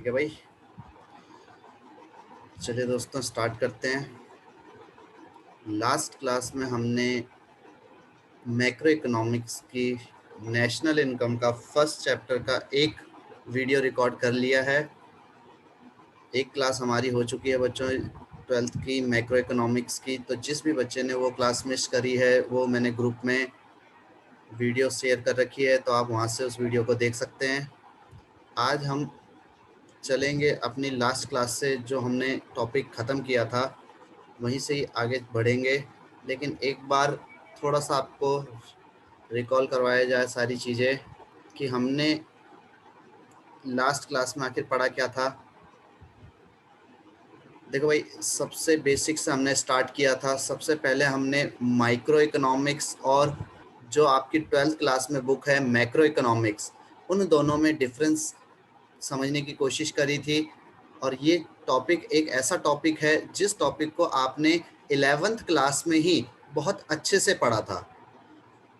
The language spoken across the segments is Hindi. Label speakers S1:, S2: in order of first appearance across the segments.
S1: ठीक है भाई, चलिए दोस्तों स्टार्ट करते हैं। लास्ट क्लास में हमने मैक्रो इकोनॉमिक्स की नेशनल इनकम का फर्स्ट चैप्टर का एक वीडियो रिकॉर्ड कर लिया है। एक क्लास हमारी हो चुकी है बच्चों 12th की मैक्रो इकोनॉमिक्स की। तो जिस भी बच्चे ने वो क्लास मिस करी है वो मैंने ग्रुप में वीडियो शेयर कर रखी है, तो आप वहाँ से उस वीडियो को देख सकते हैं। आज हम चलेंगे अपनी लास्ट क्लास से, जो हमने टॉपिक ख़त्म किया था वहीं से ही आगे बढ़ेंगे। लेकिन एक बार थोड़ा सा आपको रिकॉल करवाया जाए सारी चीज़ें कि हमने लास्ट क्लास में आखिर पढ़ा क्या था। देखो भाई, सबसे बेसिक से हमने स्टार्ट किया था। सबसे पहले हमने माइक्रो इकोनॉमिक्स और जो आपकी 12th क्लास में बुक है मैक्रो इकोनॉमिक्स, उन दोनों में डिफरेंस समझने की कोशिश करी थी। और ये टॉपिक एक ऐसा टॉपिक है जिस टॉपिक को आपने 11th क्लास में ही बहुत अच्छे से पढ़ा था,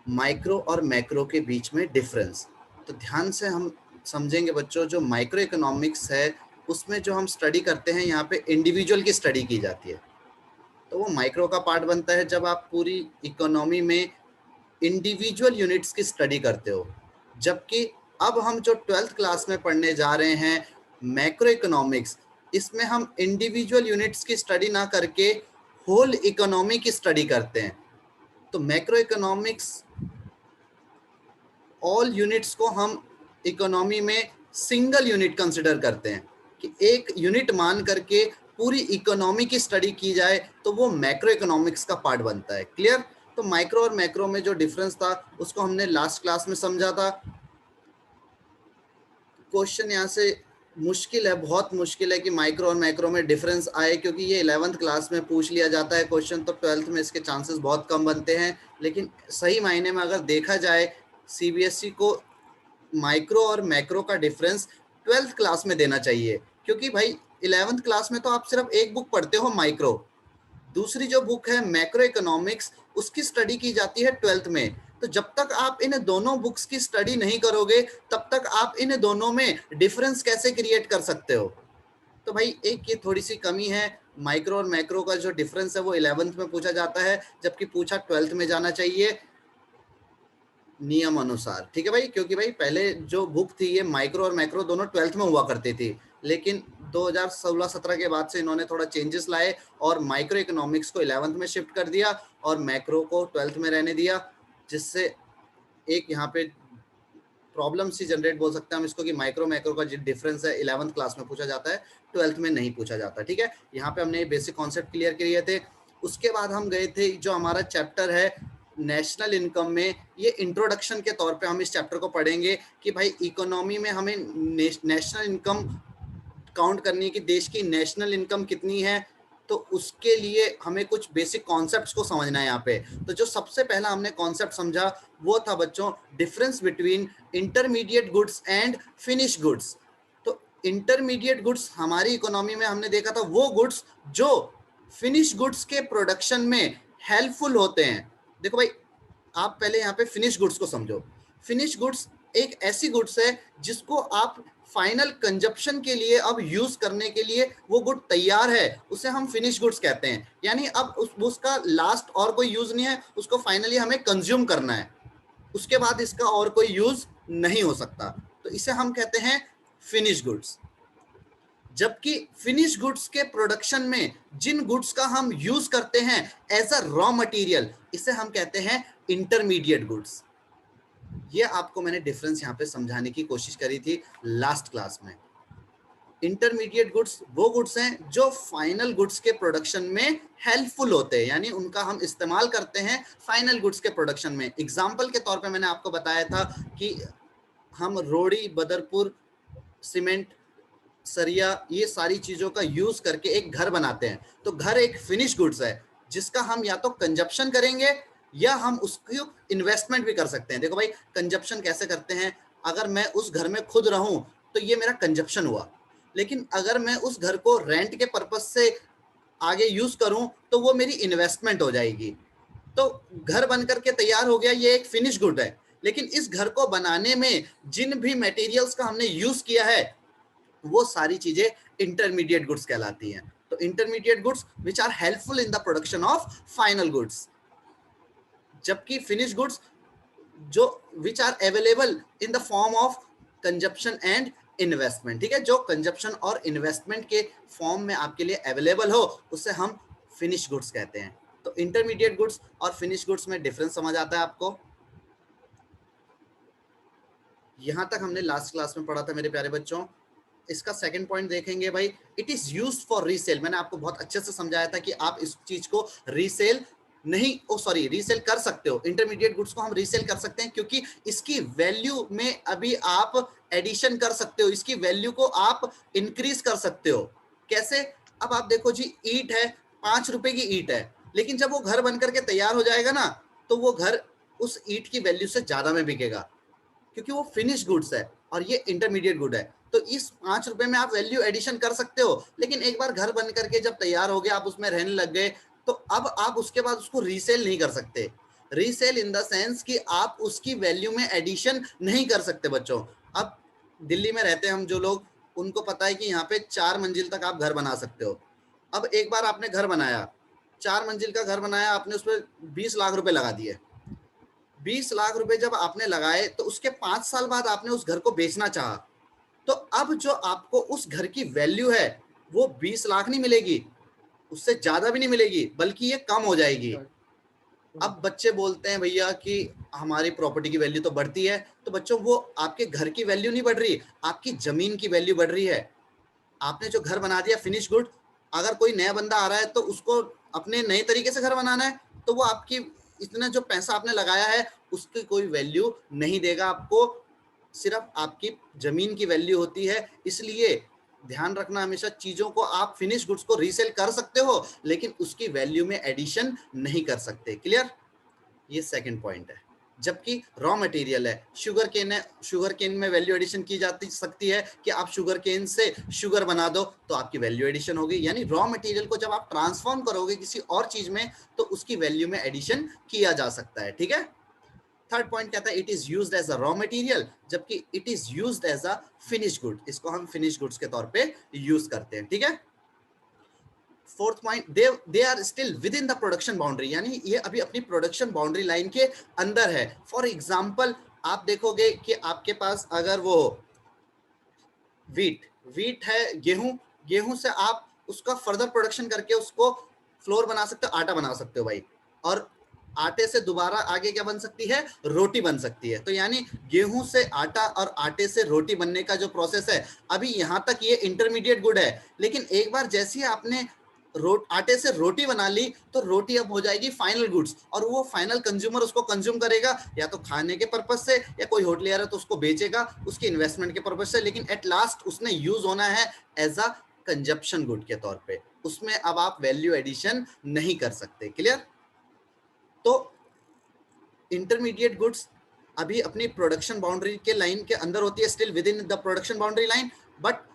S1: माइक्रो और मैक्रो के बीच में डिफरेंस। तो ध्यान से हम समझेंगे बच्चों। जो माइक्रो इकोनॉमिक्स है उसमें जो हम स्टडी करते हैं, यहाँ पे इंडिविजुअल की स्टडी की जाती है, तो वो माइक्रो का पार्ट बनता है जब आप पूरी इकोनॉमी में इंडिविजुअल यूनिट्स की स्टडी करते हो। जबकि अब हम जो 12th क्लास में पढ़ने जा रहे हैं मैक्रो इकोनॉमिक्स, इसमें हम इंडिविजुअल यूनिट्स की स्टडी ना करके होल इकोनॉमी की स्टडी करते हैं। तो मैक्रो इकोनॉमिक्स ऑल यूनिट्स को हम इकोनॉमी में सिंगल यूनिट कंसिडर करते हैं कि एक यूनिट मान करके पूरी इकोनॉमी की स्टडी की जाए, तो वो मैक्रो इकोनॉमिक्स का पार्ट बनता है। क्लियर? तो माइक्रो और मैक्रो में जो डिफरेंस था उसको हमने लास्ट क्लास में समझा था। क्वेश्चन यहाँ से मुश्किल है, बहुत मुश्किल है कि माइक्रो और मैक्रो में डिफरेंस आए, क्योंकि ये 11th क्लास में पूछ लिया जाता है क्वेश्चन, तो 12th में इसके चांसेस बहुत कम बनते हैं। लेकिन सही मायने में अगर देखा जाए, सीबीएसई को माइक्रो और मैक्रो का डिफरेंस 12th क्लास में देना चाहिए, क्योंकि भाई 11th क्लास में तो आप सिर्फ एक बुक पढ़ते हो माइक्रो, दूसरी जो बुक है मैक्रो इकोनॉमिक्स उसकी स्टडी की जाती है 12th में। तो जब तक आप इन दोनों बुक्स की स्टडी नहीं करोगे तब तक आप इन दोनों में डिफरेंस कैसे क्रिएट कर सकते हो। तो भाई एक ये थोड़ी सी कमी है, माइक्रो और मैक्रो का जो डिफरेंस है वो 11th में पूछा जाता है, जबकि पूछा 12th में जाना चाहिए नियम अनुसार। ठीक है भाई, क्योंकि भाई पहले जो बुक थी ये माइक्रो और मैक्रो दोनों 12th में हुआ करती थी, लेकिन 2016-17 के बाद से इन्होंने थोड़ा चेंजेस लाए और माइक्रो इकोनॉमिक्स को 11th में शिफ्ट कर दिया और मैक्रो को 12th में रहने दिया, जिससे एक यहाँ पे प्रॉब्लम सी जनरेट बोल सकते हैं हम इसको कि माइक्रो मैक्रो का जो डिफरेंस है 11th क्लास में पूछा जाता है, 12th में नहीं पूछा जाता। ठीक है, यहाँ पे हमने बेसिक कॉन्सेप्ट क्लियर किए थे। उसके बाद हम गए थे जो हमारा चैप्टर है नेशनल इनकम में। ये इंट्रोडक्शन के तौर पे हम इस चैप्टर को पढ़ेंगे कि भाई इकोनॉमी में हमें नेशनल इनकम काउंट करनी है कि देश की नेशनल इनकम कितनी है, तो उसके लिए हमें कुछ बेसिक कॉन्सेप्ट्स को समझना है यहाँ पे। तो जो सबसे पहला हमने कॉन्सेप्ट समझा वो था बच्चों difference between intermediate goods and finish goods. तो इंटरमीडिएट गुड्स हमारी इकोनॉमी में हमने देखा था वो गुड्स जो फिनिश गुड्स के प्रोडक्शन में हेल्पफुल होते हैं। देखो भाई, आप पहले यहाँ पे फिनिश गुड्स को समझो। फिनिश गुड्स एक ऐसी गुड्स है जिसको आप फाइनल कंजप्शन के लिए अब यूज करने के लिए वो गुड तैयार है, उसे हम फिनिश गुड्स कहते हैं। यानी अब उसका लास्ट और कोई यूज नहीं है, उसको फाइनली हमें कंज्यूम करना है, उसके बाद इसका और कोई यूज नहीं हो सकता, तो इसे हम कहते हैं फिनिश गुड्स। जबकि फिनिश गुड्स के प्रोडक्शन में जिन गुड्स का हम यूज करते हैं एज अ रॉ मटेरियल, इसे हम कहते हैं इंटरमीडिएट गुड्स। ये आपको मैंने डिफरेंस यहाँ पे समझाने की कोशिश करी थी लास्ट क्लास में। इंटरमीडिएट गुड्स वो गुड्स हैं जो फाइनल गुड्स के प्रोडक्शन में हेल्पफुल होते हैं, यानी उनका हम इस्तेमाल करते हैं फाइनल गुड्स के प्रोडक्शन में। एग्जाम्पल के तौर पे मैंने आपको बताया था कि हम रोड़ी, बदरपुर, सीमेंट, सरिया, ये सारी चीजों का यूज करके एक घर बनाते हैं। तो घर एक फिनिश गुड्स है जिसका हम या तो कंजप्शन करेंगे या हम उसको इन्वेस्टमेंट भी कर सकते हैं। देखो भाई, कंजप्शन कैसे करते हैं, अगर मैं उस घर में खुद रहूं तो ये मेरा कंजप्शन हुआ, लेकिन अगर मैं उस घर को रेंट के पर्पज से आगे यूज करूं तो वो मेरी इन्वेस्टमेंट हो जाएगी। तो घर बनकर के तैयार हो गया, ये एक फिनिश गुड है। लेकिन इस घर को बनाने में जिन भी मटेरियल्स का हमने यूज किया है वो सारी चीजें इंटरमीडिएट गुड्स कहलाती हैं। तो intermediate goods which are helpful in the production of final goods, जबकि फिनिश गुड्स जो which are available in the form of consumption and investment. ठीक है, जो कंजप्शन और इन्वेस्टमेंट के फॉर्म में आपके लिए अवेलेबल हो उसे हम फिनिश गुड्स कहते हैं। तो इंटरमीडिएट गुड्स और फिनिश गुड्स में डिफरेंस समझ आता है आपको? यहां तक हमने लास्ट क्लास में पढ़ा था मेरे प्यारे बच्चों। इसका सेकंड पॉइंट देखेंगे भाई, it is used for resale. मैंने आपको बहुत अच्छे से समझाया था कि आप इस चीज को रीसेल नहीं, सॉरी, रीसेल कर सकते हो। इंटरमीडिएट गुड्स को हम रीसेल कर सकते हैं क्योंकि इसकी वैल्यू में अभी आप एडिशन कर सकते हो, इसकी वैल्यू को आप इंक्रीज कर सकते हो। कैसे? अब आप देखो जी, ईंट है, 5 रुपए की ईंट है, लेकिन जब वो घर बन करके तैयार हो जाएगा ना, तो वो घर उस ईंट की वैल्यू से ज्यादा में बिकेगा क्योंकि वो फिनिश गुड्स है और ये इंटरमीडिएट गुड है। तो इस 5 रुपए में आप वैल्यू एडिशन कर सकते हो, लेकिन एक बार घर बन करके जब तैयार हो गया, आप उसमें रहने लग गए, तो अब आप उसके बाद उसको रीसेल नहीं कर सकते। रीसेल इन द सेंस कि आप उसकी वैल्यू में एडिशन नहीं कर सकते बच्चों। अब दिल्ली में रहते हैं हम जो लोग, उनको पता है कि यहाँ पे 4 मंजिल तक आप घर बना सकते हो। अब एक बार आपने घर बनाया, 4 मंजिल का घर बनाया, आपने उस पर 20 लाख रुपए लगा दिए। 20 लाख रुपए जब आपने लगाए, तो उसके 5 साल बाद आपने उस घर को बेचना चाहा, तो अब जो आपको उस घर की वैल्यू है वो 20 लाख नहीं मिलेगी, उससे ज्यादा भी नहीं मिलेगी, बल्कि ये कम हो जाएगी। अब बच्चे बोलते हैं भैया कि हमारी प्रॉपर्टी की वैल्यू तो बढ़ती है, तो बच्चों वो आपके घर की वैल्यू नहीं बढ़ रही, आपकी जमीन की वैल्यू बढ़ रही है। आपने जो घर बना दिया फिनिश गुड, अगर कोई नया बंदा आ रहा है तो उसको अपने नए तरीके से घर बनाना है, तो वो आपकी इतना जो पैसा आपने लगाया है उसकी कोई वैल्यू नहीं देगा आपको, सिर्फ आपकी जमीन की वैल्यू होती है। इसलिए ध्यान रखना हमेशा, चीजों को आप फिनिश गुड्स को रीसेल कर सकते हो, लेकिन उसकी वैल्यू में एडिशन नहीं कर सकते। क्लियर? ये सेकंड पॉइंट है। जबकि रॉ मटेरियल है, शुगर केन है, शुगर केन में वैल्यू एडिशन की जाती सकती है कि आप शुगर केन से शुगर बना दो तो आपकी वैल्यू एडिशन होगी। यानी रॉ मटेरियल को जब आप ट्रांसफॉर्म करोगे किसी और चीज में, तो उसकी वैल्यू में एडिशन किया जा सकता है। ठीक है? थर्ड पॉइंट कहता है it is used as a raw material, जबकि it is used as a finish good. इसको हम फिनिश गुड्स के तौर पे यूज करते हैं। ठीक है? Fourth point, they are still within the production boundary, यानी ये अभी अपनी प्रोडक्शन बाउंड्री लाइन के अंदर है। फॉर एग्जाम्पल, आप देखोगे कि आपके पास अगर वो वीट है, गेहूं से आप उसका फर्दर प्रोडक्शन करके उसको फ्लोर बना सकते हो, आटा बना सकते हो भाई, और आटे से दोबारा आगे क्या बन सकती है? रोटी बन सकती है। तो यानी गेहूं से आटा और आटे से रोटी बनने का जो प्रोसेस है, अभी यहां तक ये इंटरमीडिएट गुड है, लेकिन एक बार जैसे ही आपने आटे से रोटी बना ली, तो रोटी अब हो जाएगी फाइनल गुड्स, और वो फाइनल कंज्यूमर उसको कंज्यूम करेगा, या तो खाने के पर्पज से, या कोई होटलियर है तो उसको बेचेगा उसकी इन्वेस्टमेंट के पर्पज से, लेकिन एट लास्ट उसने यूज होना है एज अ कंजप्शन गुड के तौर पे। उसमें अब आप वैल्यू एडिशन नहीं कर सकते। क्लियर? तो इंटरमीडिएट गुड्स अभी अपनी प्रोडक्शन बाउंड्री के लाइन के अंदर होती है, still within the production boundary line, but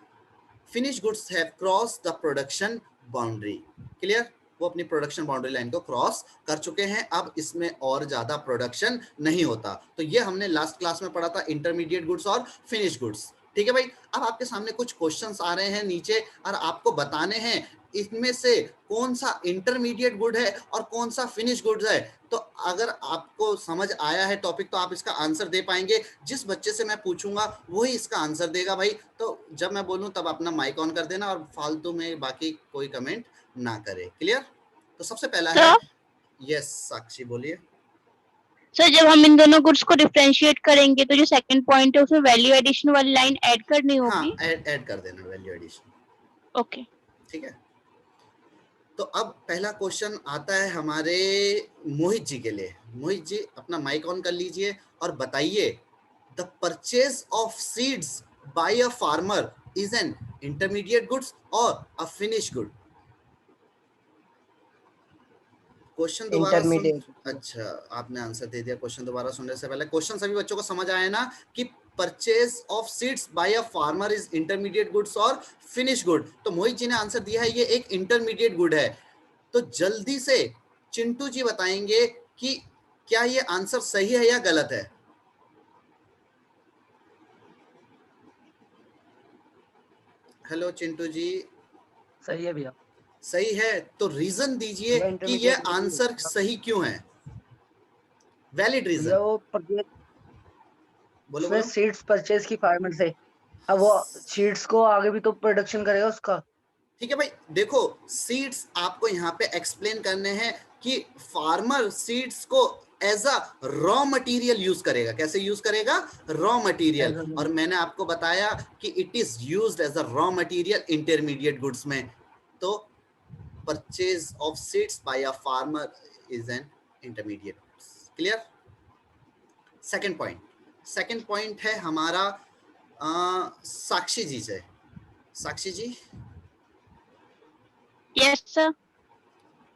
S1: finish goods have cross the production boundary. Clear? वो अपनी प्रोडक्शन बाउंड्री लाइन को क्रॉस कर चुके हैं, अब इसमें और ज्यादा प्रोडक्शन नहीं होता। तो ये हमने लास्ट क्लास में पढ़ा था, इंटरमीडिएट गुड्स और फिनिश गुड्स। ठीक है भाई? अब आपके सामने कुछ क्वेश्चंस आ रहे हैं नीचे, और आपको बताने हैं इनमें से कौन सा इंटरमीडिएट गुड है और कौन सा फिनिश गुड है। तो अगर आपको समझ आया है टॉपिक, तो आप इसका आंसर दे पाएंगे। जिस बच्चे से मैं पूछूंगा वही इसका आंसर देगा भाई। तो जब मैं बोलूं तब अपना माइक ऑन कर देना, और फालतू में बाकी कोई कमेंट ना करे। क्लियर? तो सबसे पहला है,
S2: सर
S1: यस साक्षी बोलिए।
S2: सर जब हम इन दोनों गुड्स को डिफरेंशिएट करेंगे तो जो सेकंड पॉइंट है उसमें वैल्यू एडिशन वाली लाइन ऐड करनी
S1: हाँ,
S2: होगी।
S1: ऐड कर देना वैल्यू एडिशन।
S2: ओके।
S1: ठीक है? तो अब पहला क्वेश्चन आता है हमारे मोहित जी के लिए। मोहित जी अपना माइक ऑन कर लीजिए और बताइए, the purchase of seeds by a farmer is an intermediate goods और अ फिनिश गुड। क्वेश्चन दोबारा सुन,
S3: इंटरमीडिएट।
S1: अच्छा आपने आंसर दे दिया। क्वेश्चन दोबारा सुनने से पहले, क्वेश्चन सभी बच्चों को समझ आया ना कि purchase of seeds by a farmer is intermediate goods और फिनिश गुड। तो मोहित जी ने आंसर दिया है ये एक इंटरमीडिएट गुड है। तो जल्दी से चिंटू जी बताएंगे कि क्या ये आंसर सही है या गलत है। हेलो चिंटू जी,
S3: सही है भैया।
S1: सही है तो रीजन दीजिए कि ये आंसर सही क्यों है, वैलिड रीजन।
S3: भैया वो
S1: बोलो
S3: उसमें
S1: बोलो।
S3: सीड्स परचेज की फार्मेट से, अब वो सीड्स को आगे भी तो प्रोडक्शन करेगा उसका।
S1: ठीक है भाई, देखो सीड्स आपको यहाँ पे एक्सप्लेन करने हैं कि फार्मर सीड्स को as a raw material use करेगा। कैसे यूज करेगा? Raw material. और मैंने आपको बताया कि it is used as a raw material intermediate goods में। तो purchase of seeds by a farmer is an intermediate goods. Clear? Second point है हमारा साक्षी जी से। Sakshi ji,
S2: yes sir.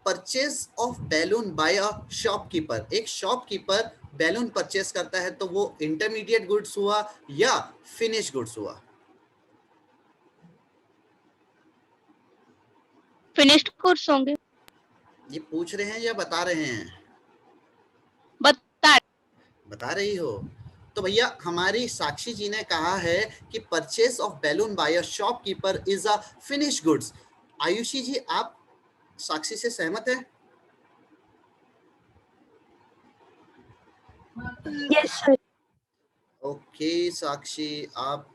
S1: Purchase of balloon by a shopkeeper. एक शॉपकीपर बैलून परचेस करता है तो वो इंटरमीडिएट गुड्स हुआ या फिनिश गुड्स हुआ?
S2: फिनिश्ड गुड्स होंगे।
S1: ये पूछ रहे हैं या बता रहे हैं? बता रही हो। तो भैया हमारी साक्षी जी ने कहा है कि purchase of balloon by a shopkeeper is a finish goods. Ayushi ji, आप साक्षी से सहमत है?
S2: Yes sir.
S1: ओके साक्षी, आप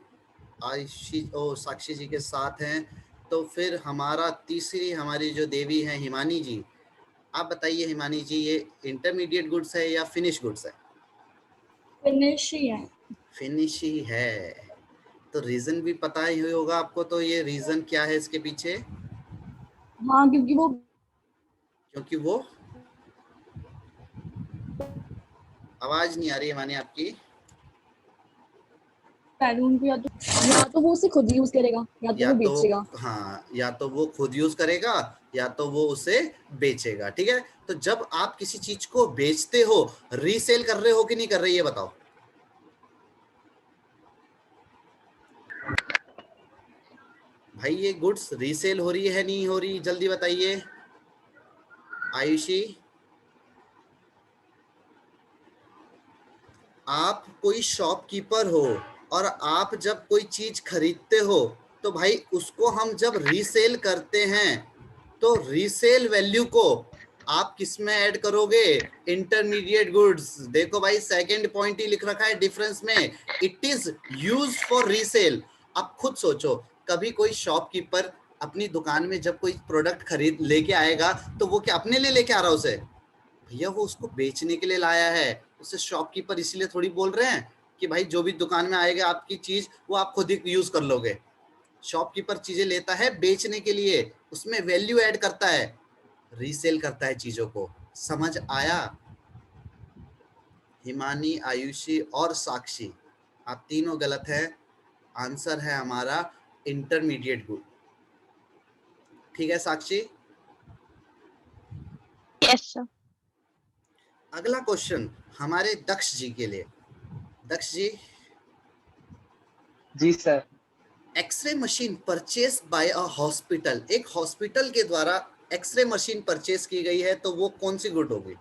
S1: साक्षी जी के साथ हैं। तो फिर हमारा तीसरी हमारी जो देवी है हिमानी जी, आप बताइए हिमानी जी, ये इंटरमीडिएट गुड्स है या फिनिश गुड्स है?
S4: फिनिश ही है।
S1: फिनिश ही है। तो रीजन भी पता ही होगा आपको, तो ये रीजन क्या है इसके पीछे?
S4: हाँ, क्योंकि वो
S1: आवाज नहीं आ रही हिमानी आपकी।
S4: बैलून को या तो वो उसे खुद यूज करेगा या तो वो बेचेगा।
S1: हाँ, या तो वो खुद यूज करेगा या तो वो उसे बेचेगा। ठीक है, तो जब आप किसी चीज को बेचते हो, रीसेल कर रहे हो कि नहीं कर रहे, ये बताओ। भाई ये गुड्स रीसेल हो रही है नहीं हो रही, जल्दी बताइए आयुषी। आप कोई शॉपकीपर हो और आप जब कोई चीज खरीदते हो तो भाई उसको हम जब रीसेल करते हैं तो रीसेल वैल्यू को आप किस में ऐड करोगे? Intermediate goods. देखो भाई सेकंड पॉइंट ही लिख रखा है डिफरेंस में, it is used for resale. अब खुद सोचो, कभी कोई शॉपकीपर अपनी दुकान में जब कोई प्रोडक्ट खरीद लेके आएगा तो वो क्या अपने लिए लेके आ रहा है उसे? भैया वो उसको बेचने के लिए लाया है। उसे शॉपकीपर इसलिए थोड़ी बोल रहे हैं कि भाई जो भी दुकान में आएगा आपकी चीज वो आप खुद ही यूज कर लोगे। शॉपकीपर चीजें लेता है बेचने के लिए, उसमें वैल्यू ऐड करता है, रीसेल करता है चीजों को। समझ आया? हिमानी, आयुषी और साक्षी, आप तीनों गलत है। आंसर है हमारा इंटरमीडिएट गुड। ठीक है साक्षी?
S2: Yes sir.
S1: अगला क्वेश्चन हमारे दक्ष जी के लिए। दक्ष जी।
S3: जी sir.
S1: X ray machine purchase by a hospital. एक हॉस्पिटल के द्वारा एक्सरे मशीन परचेस की गई है तो वो कौन सी गुड होगी?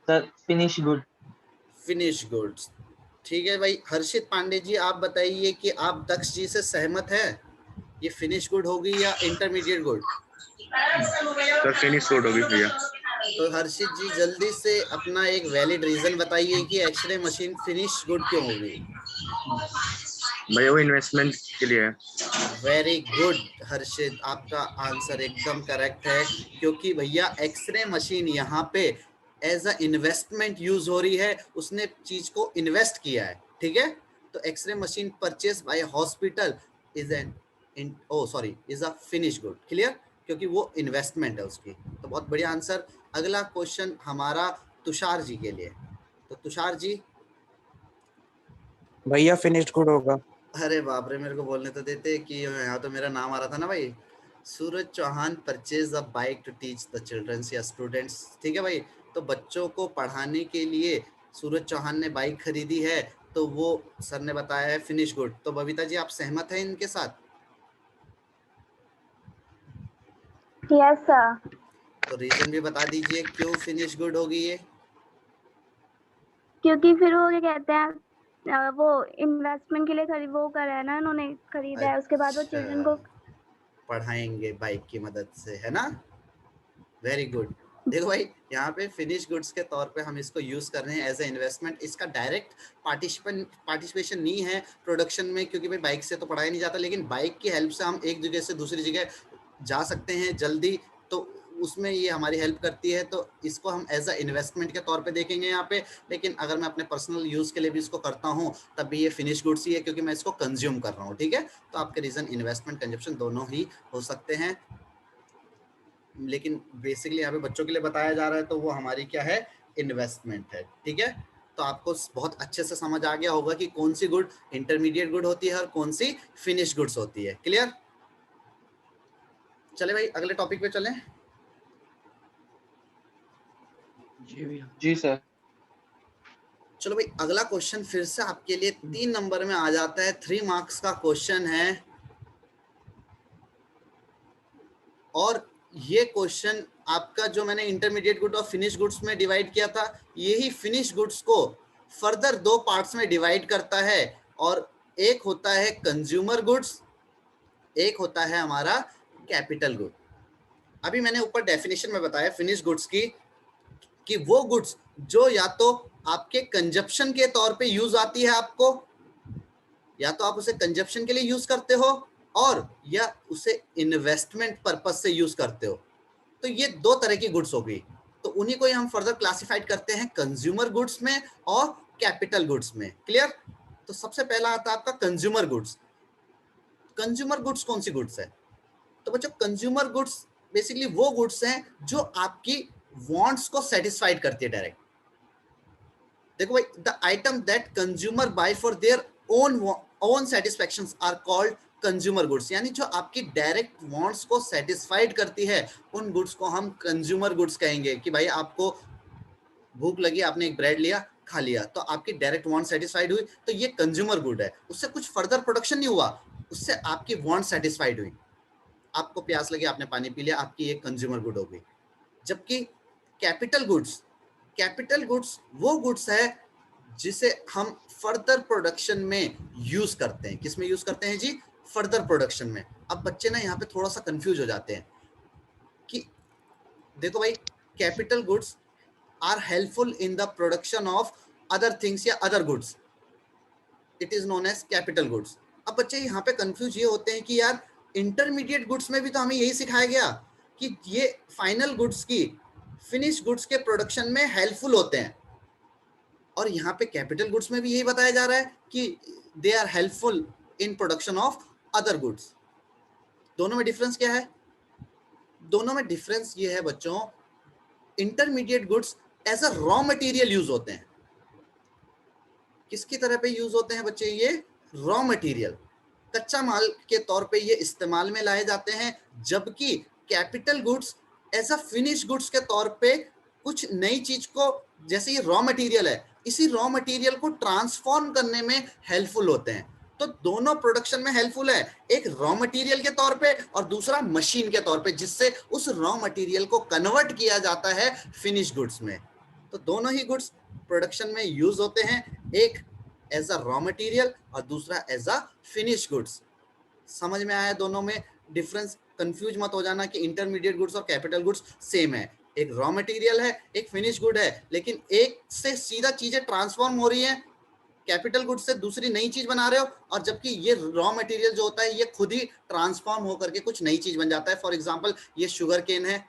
S3: Sir finish good.
S1: Finish goods. ठीक है भाई, हर्षित पांडे जी आप बताइए कि आप दक्ष जी से सहमत है, ये फिनिश गुड होगी या intermediate good?
S5: Sir finish good होगी भैया।
S1: तो हर्षित जी जल्दी से अपना एक वैलिड रीजन बताइए कि एक्सरे मशीन फिनिश गुड क्यों होगी?
S5: भैया वो इन्वेस्टमेंट के लिए है।
S1: वेरी गुड हर्षित, आपका आंसर एकदम करेक्ट है, क्योंकि भैया एक्सरे मशीन यहाँ पे एज अ इन्वेस्टमेंट यूज हो रही है, उसने चीज को इन्वेस्ट किया है। ठीक है, तो X ray machine purchase by hospital is is a finish good. Clear? क्योंकि वो इन्वेस्टमेंट है उसकी। तो बहुत बढ़िया आंसर। अगला क्वेश्चन हमारा तुषार जी के लिए। तो तुषार जी।
S6: भैया फिनिश्ड गुड होगा।
S1: अरे बाप रे, मेरे को बोलने तो देते कि यहाँ तो मेरा नाम आ रहा था ना भाई। Suraj Chauhan purchase a bike to teach the childrens या स्टूडेंट्स। ठीक है भाई, तो बच्चों को पढ़ाने के लिए सूरज चौहान ने बाइक खरीदी है, तो वो सर ने बताया है फिनिश गुड। तो बबीता जी आप सहमत हैं इनके साथ?
S2: Yes sir.
S1: तो रीजन भी बता दीजिए क्यों फिनिश गुड होगी ये?
S2: क्योंकि फिर वो क्या कहते हैं,
S6: वो इन्वेस्टमेंट के लिए वो करा है ना, उन्होंने खरीदा है, उसके बाद वो चिल्ड्रन को
S1: पढ़ाएंगे बाइक की मदद से, है ना? Very good. देखो भाई, यहाँ पे फिनिश गुड्स के तौर पे हम इसको यूज कर रहे हैं एज ए इन्वेस्टमेंट। इसका डायरेक्ट पार्टिसिपेशन नहीं है प्रोडक्शन में, क्योंकि भाई बाइक से तो पढ़ाया नहीं जाता, लेकिन बाइक की हेल्प से हम एक जगह से दूसरी जगह जा सकते हैं जल्दी, तो उसमें ये हमारी हेल्प करती है। तो इसको हम एज अ इन्वेस्टमेंट के तौर पे देखेंगे यहाँ पे। लेकिन अगर मैं अपने पर्सनल यूज के लिए भी इसको करता हूँ तब भी ये फिनिश गुड्स ही है, क्योंकि मैं इसको कंज्यूम कर रहा हूँ, ठीक है? तो आपके रीजन इन्वेस्टमेंट कंजप्शन दोनों ही हो सकते हैं, लेकिन बेसिकली यहाँ पे बच्चों के लिए बताया जा रहा है, तो वो हमारी क्या है, इन्वेस्टमेंट है, ठीक है? तो आपको बहुत अच्छे से समझ आ गया होगा कि कौन सी गुड इंटरमीडिएट गुड होती है और कौन सी फिनिश गुड्स होती है। क्लियर? चले भाई अगले टॉपिक पे चलें।
S7: जी सर।
S1: चलो भाई, अगला क्वेश्चन फिर से आपके लिए 3 नंबर में आ जाता है, 3 मार्क्स का क्वेश्चन है। और ये क्वेश्चन आपका जो मैंने इंटरमीडिएट गुड और फिनिश गुड्स में डिवाइड किया था, यही फिनिश गुड्स को फर्दर 2 पार्ट्स में डिवाइड करता है। और एक होता है कंज्यूमर गुड्स, एक होता है हमारा कैपिटल गुड। अभी मैंने ऊपर डेफिनेशन में बताया फिनिश गुड्स की, कि वो गुड्स जो या तो आपके कंजप्शन के तौर पे यूज आती है आपको, या तो आप उसे कंजप्शन के लिए यूज करते हो, और या उसे इन्वेस्टमेंट पर्पस से यूज करते हो। तो ये 2 तरह की गुड्स हो गई। तो उन्हीं को ही हम फर्दर क्लासिफाइड करते हैं कंज्यूमर गुड्स में और कैपिटल गुड्स में। क्लियर? तो सबसे पहला आता है आपका कंज्यूमर गुड्स। कंज्यूमर गुड्स कौन सी गुड्स है? तो बच्चों, कंज्यूमर गुड्स बेसिकली वो गुड्स हैं जो आपकी वांट्स को सेटिस्फाइड करती है डायरेक्ट। देखो भाई, the item that consumer buy for their own satisfactions are called consumer goods. यानी जो आपकी डायरेक्ट वांट्स को सेटिस्फाइड करती है, उन गुड्स को हम कंज्यूमर गुड्स कहेंगे। कि भाई आपको भूख लगी, आपने एक ब्रेड लिया, खा लिया, तो आपकी डायरेक्ट वांट सेटिस्फाइड हुई, तो ये कंज्यूमर गुड है। उससे कुछ फर्दर प्रोडक्शन नहीं हुआ, उससे आपकी वांट सेटिस्फाइड हुई। आपको प्यास लगी, आपने पानी पी लिया, आपकी एक कंज्यूमर गुड हो गई। जबकि कैपिटल गुड्स वो गुड्स है जिसे हम फर्दर प्रोडक्शन में यूज करते हैं। किस में यूज करते हैं जी? फर्दर प्रोडक्शन में। अब बच्चे ना यहाँ पे थोड़ा सा कंफ्यूज हो जाते हैं कि देखो भाई, capital goods are helpful in the production of other things या other goods, it is known as capital goods. अब बच्चे यहाँ पे कंफ्यूज ये होते हैं कि यार इंटरमीडिएट गुड्स में भी तो हमें यही सिखाया गया कि ये फाइनल गुड्स की फिनिश गुड्स के प्रोडक्शन में हेल्पफुल होते हैं, और यहाँ पे कैपिटल गुड्स में भी यही बताया जा रहा है कि they are helpful in production of other goods. दोनों में डिफरेंस क्या है? दोनों में डिफरेंस ये है बच्चों, intermediate goods as a raw material use होते हैं। किसकी तरह पे यूज होते हैं बच्चे? ये रॉ मटेरियल, कच्चा माल के तौर पे ये इस्तेमाल में लाए जाते हैं। जबकि capital goods as a finish goods के तौर पे कुछ नई चीज को, जैसे ये रॉ मटेरियल है, इसी रॉ मटेरियल को ट्रांसफॉर्म करने में हेल्पफुल होते हैं। तो दोनों प्रोडक्शन में हेल्पफुल है, एक रॉ मटेरियल के तौर पे और दूसरा मशीन के तौर पे, जिससे उस रॉ मटेरियल को कन्वर्ट किया जाता है फिनिश गुड्स में। तो दोनों ही गुड्स प्रोडक्शन में यूज होते हैं, एक एज अ रॉ मटेरियल और दूसरा एज अ फिनिश गुड्स। समझ में आया दोनों में डिफरेंस? कंफ्यूज मत हो जाना कि इंटरमीडिएट गुड्स और कैपिटल गुड्स सेम है। एक रॉ मटेरियल है, एक फिनिश गुड है, लेकिन एक से सीधा चीजें ट्रांसफॉर्म हो रही हैं, कैपिटल गुड से दूसरी नई चीज बना रहे हो, और जबकि ये रॉ मटेरियल जो होता है ये खुद ही ट्रांसफॉर्म होकर के कुछ नई चीज बन जाता है। फॉर एग्जांपल ये शुगर केन है,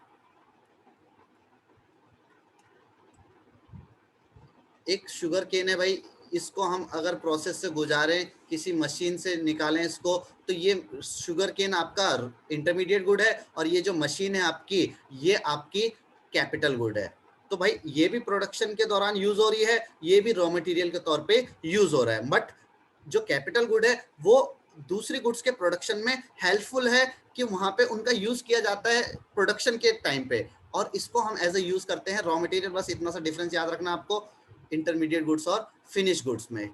S1: एक शुगर केन है भाई, इसको हम अगर प्रोसेस से गुजारें, किसी मशीन से निकालें इसको, तो ये शुगर केन आपका इंटरमीडिएट गुड है, और ये जो मशीन है आपकी, ये आपकी कैपिटल गुड है। तो भाई ये भी प्रोडक्शन के दौरान यूज हो रही है, ये भी रॉ मटेरियल के तौर पे यूज हो रहा है। बट जो कैपिटल गुड है वो दूसरी गुड्स के प्रोडक्शन में हेल्पफुल है, कि वहां पे उनका यूज किया जाता है प्रोडक्शन के टाइम पे, और इसको हम एज ए यूज करते हैं रॉ मटेरियल। बस इतना सा डिफरेंस याद रखना आपको इंटरमीडिएट गुड्स और फिनिश गुड्स में।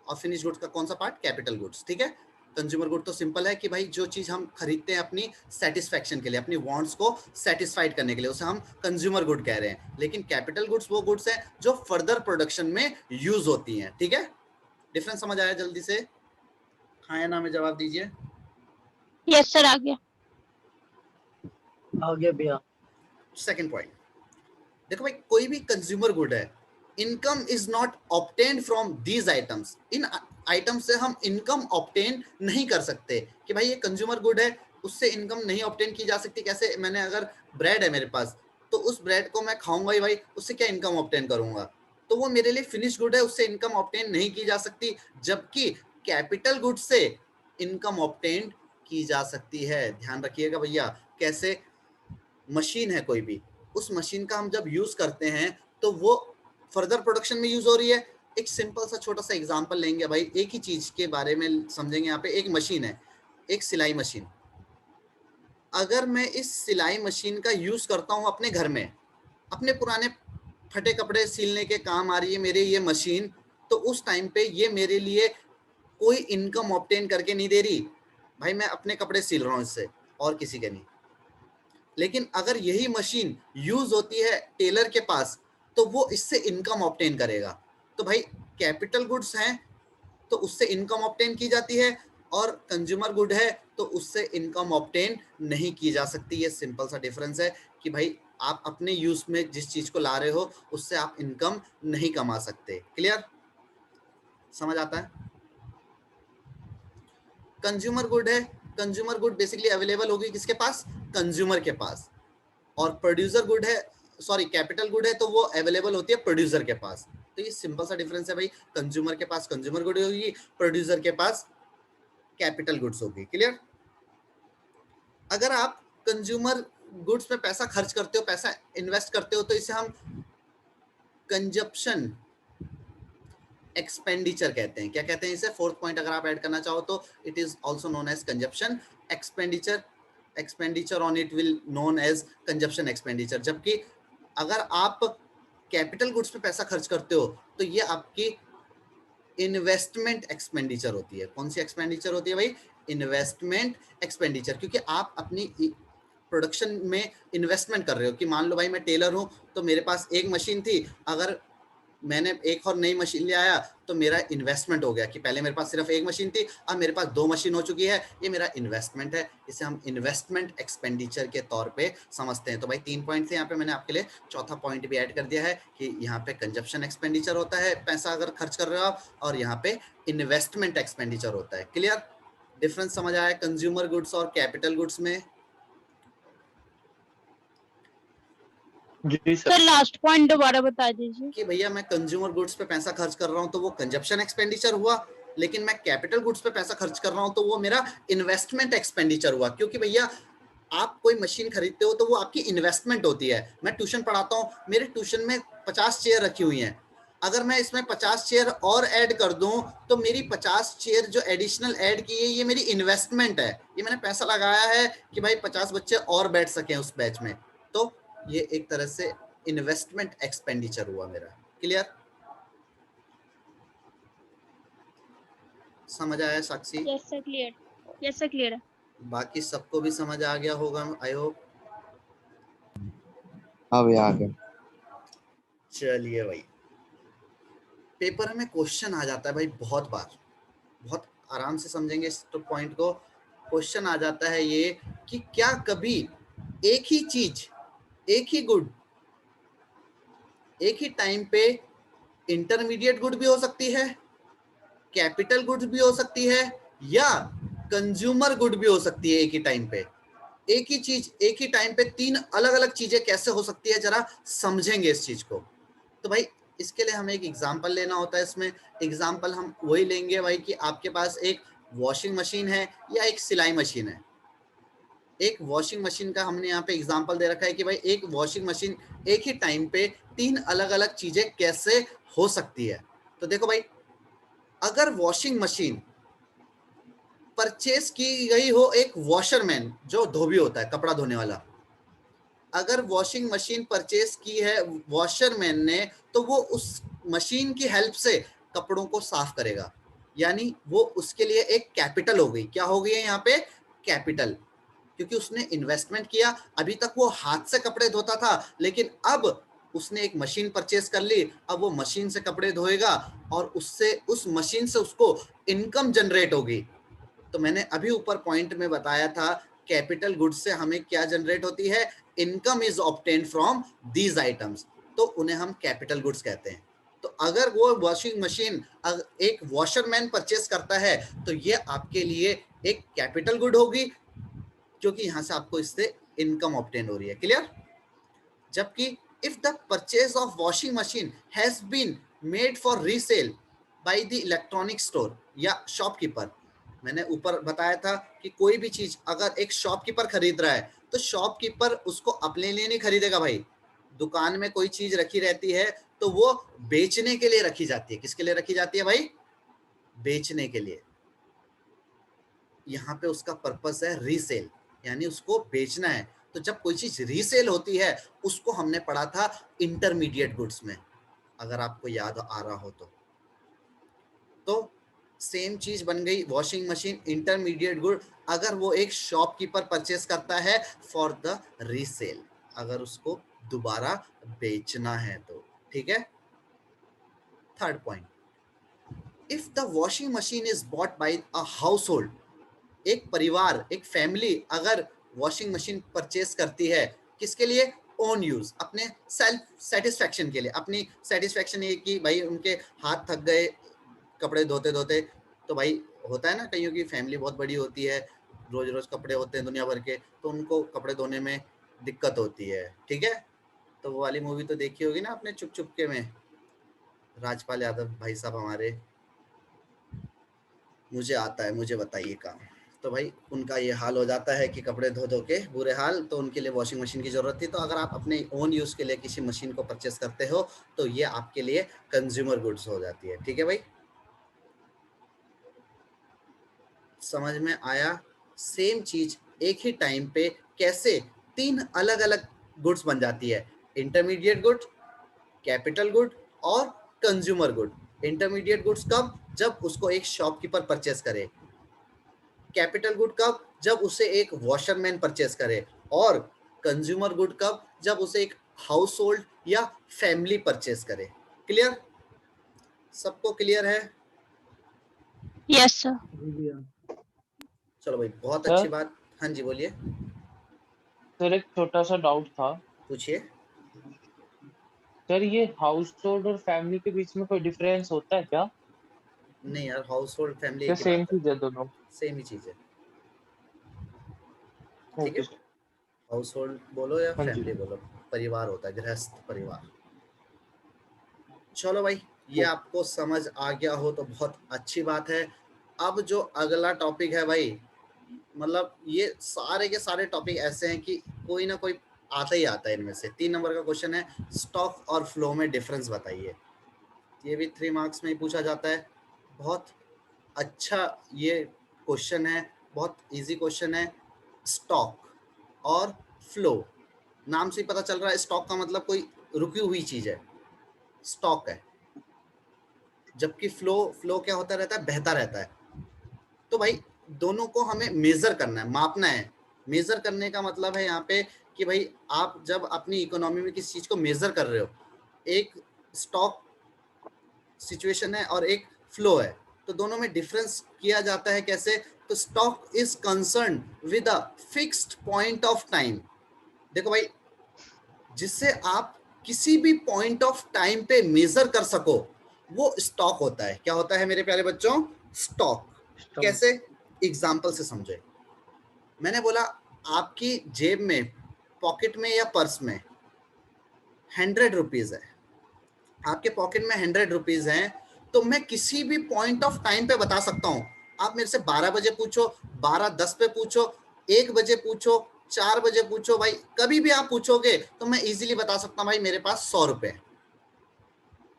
S1: और फिनिश गुड्स का कौन सा पार्ट? कैपिटल गुड्स, ठीक है। कंज्यूमर गुड तो सिंपल है कि भाई जो चीज हम खरीदते हैं अपनी सेटिस्फैक्शन के लिए, अपनी वांट्स को सेटिस्फाइड करने के लिए, उसे हम कंज्यूमर गुड कह रहे हैं। लेकिन कैपिटल गुड्स वो गुड्स हैं जो फर्दर प्रोडक्शन में यूज होती हैं, ठीक है। डिफरेंस समझ आया? जल्दी से हाँ या ना में जवाब दीजिए।
S2: यस सर, आ गया।
S3: आगे भैया।
S1: सेकंड पॉइंट देखो भाई, कोई भी कंज्यूमर गुड है, income is not obtained from these items. In item से हम इनकम ऑब्टेन नहीं कर सकते कि भाई ये कंज्यूमर गुड है, उससे इनकम नहीं ऑब्टेन की जा सकती। कैसे? मैंने अगर ब्रेड है मेरे पास, तो उस ब्रेड को मैं खाऊंगा ही भाई, उससे क्या इनकम ऑब्टेन करूंगा? तो वो मेरे लिए फिनिश गुड है, उससे इनकम ऑब्टेन नहीं की जा सकती। जबकि कैपिटल गुड से इनकम ऑब्टेन की जा सकती है। ध्यान रखिएगा भैया। कैसे? मशीन है कोई भी, उस मशीन का हम जब यूज करते हैं तो वो फर्दर प्रोडक्शन में यूज हो रही है। एक सिंपल सा छोटा सा एग्जांपल लेंगे भाई, एक ही चीज के बारे में समझेंगे। यहाँ पे एक मशीन है, एक सिलाई मशीन। अगर मैं इस सिलाई मशीन का यूज करता हूँ अपने घर में, अपने पुराने फटे कपड़े सिलने के काम आ रही है मेरे ये मशीन, तो उस टाइम पे ये मेरे लिए कोई इनकम ऑब्टेन करके नहीं दे रही भाई, मैं अपने कपड़े सिल रहा हूँ इससे और किसी के नहीं। लेकिन अगर यही मशीन यूज होती है टेलर के पास, तो वो इससे इनकम ऑब्टेन करेगा। तो भाई कैपिटल गुड्स हैं तो उससे इनकम ऑब्टेन की जाती है, और कंज्यूमर गुड है तो उससे इनकम ऑब्टेन नहीं की जा सकती। ये सिंपल सा डिफरेंस है कि भाई आप अपने यूज में जिस चीज को ला रहे हो उससे आप इनकम नहीं कमा सकते। क्लियर? समझ आता है? कंज्यूमर गुड है, कंज्यूमर गुड बेसिकली अवेलेबल होगी किसके पास? कंज्यूमर के पास। और प्रोड्यूसर गुड है, सॉरी कैपिटल गुड है तो वो अवेलेबल होती है प्रोड्यूसर के पास। तो ये सिंपल सा डिफरेंस है भाई, कंज्यूमर के पास कंज्यूमर गुड होगी, प्रोड्यूसर के पास कैपिटल गुड्स होगी। क्लियर? अगर आप कंज्यूमर गुड्स में पैसा खर्च करते हो, पैसा इन्वेस्ट करते हो, तो इसे हम कंजप्शन एक्सपेंडिचर कहते हैं। क्या कहते हैं इसे? फोर्थ पॉइंट अगर आप ऐड करना चाहो तो it is also known as consumption expenditure. Expenditure on it will known as consumption expenditure. जबकि अगर आप कैपिटल गुड्स पे पैसा खर्च करते हो तो ये आपकी इन्वेस्टमेंट एक्सपेंडिचर होती है। कौन सी एक्सपेंडिचर होती है भाई? Investment expenditure. क्योंकि आप अपनी प्रोडक्शन में इन्वेस्टमेंट कर रहे हो। कि मान लो भाई मैं टेलर हूं, तो मेरे पास एक मशीन थी, अगर मैंने एक और नई मशीन ले आया तो मेरा इन्वेस्टमेंट हो गया। कि पहले मेरे पास सिर्फ एक मशीन थी, अब मेरे पास 2 मशीन हो चुकी है, ये मेरा इन्वेस्टमेंट है। इसे हम इन्वेस्टमेंट एक्सपेंडिचर के तौर पे समझते हैं। तो भाई 3 पॉइंट थे यहाँ पे, मैंने आपके लिए चौथा पॉइंट भी ऐड कर दिया है कि यहाँ पे कंजप्शन एक्सपेंडिचर होता है पैसा अगर खर्च कर रहे हो आप, और यहाँ पे इन्वेस्टमेंट एक्सपेंडिचर होता है। क्लियर? डिफरेंस समझ आया कंज्यूमर गुड्स और कैपिटल गुड्स में?
S7: जी
S2: सर लास्ट पॉइंट दोबारा बता दीजिए।
S1: कि भैया मैं कंज्यूमर गुड्स पे पैसा खर्च कर रहा हूँ तो वो कंजप्शन एक्सपेंडिचर हुआ, लेकिन मैं कैपिटल गुड्स पे पैसा खर्च कर रहा हूँ तो वो मेरा इन्वेस्टमेंट एक्सपेंडिचर हुआ। क्योंकि भैया आप कोई मशीन खरीदते हो तो वो आपकी इन्वेस्टमेंट होती है। मैं ट्यूशन पढ़ाता हूँ, मेरे ट्यूशन में 50 चेयर रखी हुई हैं, अगर मैं इसमें 50 चेयर और ऐड कर दूं तो मेरी 50 चेयर जो एडिशनल ऐड की है ये मेरी इन्वेस्टमेंट है। ये मैंने पैसा लगाया है कि भाई 50 बच्चे और बैठ सकें उस बैच में, तो ये एक तरह से इन्वेस्टमेंट एक्सपेंडिचर हुआ मेरा। क्लियर? समझ आया Sakshi?
S2: Yes sir, clear. Yes sir, clear है।
S1: बाकी सबको भी समझ आ गया होगा आई होप।
S5: हाँ भैया आ गया।
S1: चलिए भाई, पेपर में क्वेश्चन आ जाता है भाई बहुत बार, बहुत आराम से समझेंगे इस पॉइंट को। क्वेश्चन आ जाता है ये कि क्या कभी एक ही चीज, एक ही गुड एक ही टाइम पे इंटरमीडिएट गुड भी हो सकती है, कैपिटल गुड्स भी हो सकती है, या कंज्यूमर गुड भी हो सकती है एक ही टाइम पे। एक ही चीज एक ही टाइम पे 3 अलग अलग चीजें कैसे हो सकती है, जरा समझेंगे इस चीज को। तो भाई इसके लिए हमें एक एग्जांपल लेना होता है। इसमें एग्जांपल हम वही लेंगे भाई कि आपके पास एक वॉशिंग मशीन है या एक सिलाई मशीन है। एक वॉशिंग मशीन का हमने यहाँ पे एग्जांपल दे रखा है कि भाई एक वॉशिंग मशीन एक ही टाइम पे 3 अलग अलग चीजें कैसे हो सकती है। तो देखो भाई, अगर वॉशिंग मशीन परचेस की गई हो एक वॉशरमैन जो धोबी होता है, कपड़ा धोने वाला, अगर वॉशिंग मशीन परचेस की है वॉशरमैन ने, तो वो उस मशीन की हेल्प से कपड़ों को साफ करेगा। यानी वो उसके लिए एक कैपिटल हो गई। क्या हो गई है यहाँ पे? कैपिटल। क्योंकि उसने इन्वेस्टमेंट किया। अभी तक वो हाथ से कपड़े धोता था, लेकिन अब उसने एक मशीन परचेस कर ली, अब वो मशीन से कपड़े धोएगा और उससे उस मशीन से उसको इनकम जनरेट होगी। तो मैंने अभी ऊपर पॉइंट में बताया था कैपिटल गुड्स से हमें क्या जनरेट होती है, income is obtained from these items, तो उन्हें हम कैपिटल गुड्स कहते हैं। तो अगर वो वॉशिंग मशीन एक वॉशरमैन परचेस करता है तो ये आपके लिए एक कैपिटल गुड होगी, क्योंकि यहां से आपको इससे इनकम ऑब्टेन हो रही है। क्लियर? जबकि if the purchase of washing machine has been made for resale by the electronic store या शॉपकीपर, मैंने ऊपर बताया था कि कोई भी चीज अगर एक शॉपकीपर खरीद रहा है तो शॉपकीपर उसको अपने लिए नहीं खरीदेगा भाई। दुकान में कोई चीज रखी रहती है तो वो बेचने के लिए रखी जाती है। किसके लिए रखी जाती है भाई? बेचने के लिए। यहाँ पे उसका पर्पस है रीसेल, यानी उसको बेचना है। तो जब कोई चीज रीसेल होती है उसको हमने पढ़ा था इंटरमीडिएट गुड्स में, अगर आपको याद आ रहा हो तो सेम चीज बन गई वॉशिंग मशीन इंटरमीडिएट गुड अगर वो एक शॉपकीपर परचेस करता है फॉर द रीसेल, अगर उसको दोबारा बेचना है तो। ठीक है? Third point, if the washing machine is bought by a house hold, एक परिवार, एक फैमिली अगर वॉशिंग मशीन परचेस करती है, किसके लिए? ओन यूज, अपने सेल्फ सेटिस्फैक्शन के लिए। अपनी सेटिस्फैक्शन ये कि भाई उनके हाथ थक गए कपड़े धोते धोते, तो भाई होता है ना, कईयों की फैमिली बहुत बड़ी होती है, रोज रोज कपड़े होते हैं दुनिया भर के, तो उनको कपड़े धोने में दिक्कत होती है। ठीक है? तो वो वाली मूवी तो देखी होगी ना आपने, चुप चुप के में, राजपाल यादव भाई साहब हमारे, मुझे आता है मुझे बताइए काम। तो भाई उनका ये हाल हो जाता है कि कपड़े धो धो के बुरे हाल, तो उनके लिए वॉशिंग मशीन की जरूरत थी। तो अगर आप अपने ओन यूज के लिए किसी मशीन को परचेस करते हो तो ये आपके लिए कंज्यूमर गुड्स हो जाती है। ठीक है भाई? समझ में आया? सेम चीज एक ही टाइम पे कैसे तीन अलग अलग गुड्स बन जाती है, इंटरमीडिएट गुड, कैपिटल गुड और कंज्यूमर गुड। इंटरमीडिएट गुड्स कब? जब उसको एक शॉपकीपर परचेस करे। कैपिटल गुड कब? जब उसे एक वॉशरमैन परचेस करे। और कंज्यूमर गुड कब? जब उसे एक हाउस होल्ड या फैमिली परचेस करे। क्लियर? सबको क्लियर है?
S2: Yes sir.
S1: चलो भाई बहुत
S7: सर?
S1: अच्छी बात। हाँ जी बोलिए,
S7: सर एक छोटा सा डाउट था।
S1: पूछिए।
S7: सर ये हाउस होल्ड और फैमिली के बीच में कोई डिफरेंस होता है क्या?
S1: नहीं यार, हाउस होल्ड फैमिली
S7: क्या
S1: एक ही
S7: सेम
S1: बात है,
S7: चीज है दोनों?
S1: सेम ही चीज है। ठीक
S7: ओके
S1: है?
S7: सर।
S1: हाउस होल्ड बोलो या
S7: हाँ जी।
S1: फैमिली बोलो, परिवार होता है, गृहस्थ परिवार। चलो भाई, ये आपको समझ आ गया हो तो बहुत अच्छी बात है। अब जो अगला टॉपिक है भाई, मतलब ये सारे के सारे टॉपिक ऐसे हैं कि कोई ना कोई आता ही आता है इनमें से। 3 नंबर का क्वेश्चन है, स्टॉक और फ्लो में डिफरेंस बताइए। ये भी 3 मार्क्स में ही पूछा जाता है। बहुत अच्छा ये क्वेश्चन है, बहुत इजी क्वेश्चन है। स्टॉक और फ्लो, नाम से ही पता चल रहा है स्टॉक का मतलब कोई रुकी हुई चीज है, स्टॉक है। जबकि फ्लो, फ्लो क्या होता रहता है? बहता रहता है। तो भाई दोनों को हमें मेजर करना है, मापना है। मेजर करने का मतलब है यहाँ पे कि भाई आप जब अपनी इकोनॉमी में किसी चीज को मेजर कर रहे हो, एक स्टॉक सिचुएशन है और एक फ्लो है, तो दोनों में डिफरेंस किया जाता है कैसे? तो stock is concern with a fixed point of time. देखो भाई, जिससे आप किसी भी पॉइंट ऑफ टाइम पे मेजर कर सको वो स्टॉक होता है। क्या होता है मेरे प्यारे बच्चों? स्टॉक। कैसे? एग्जाम्पल से समझे। मैंने बोला आपकी जेब में, पॉकेट में या पर्स में 100 रुपीज है, आपके पॉकेट में 100 रुपीज हैं, तो मैं किसी भी पॉइंट ऑफ टाइम पे बता सकता हूं। आप मेरे से 12 बजे पूछो, 12:10 पे पूछो, 1 बजे पूछो, 4 बजे पूछो, भाई कभी भी आप पूछोगे तो मैं इजीली बता सकता हूं भाई मेरे पास 100 रुपए है।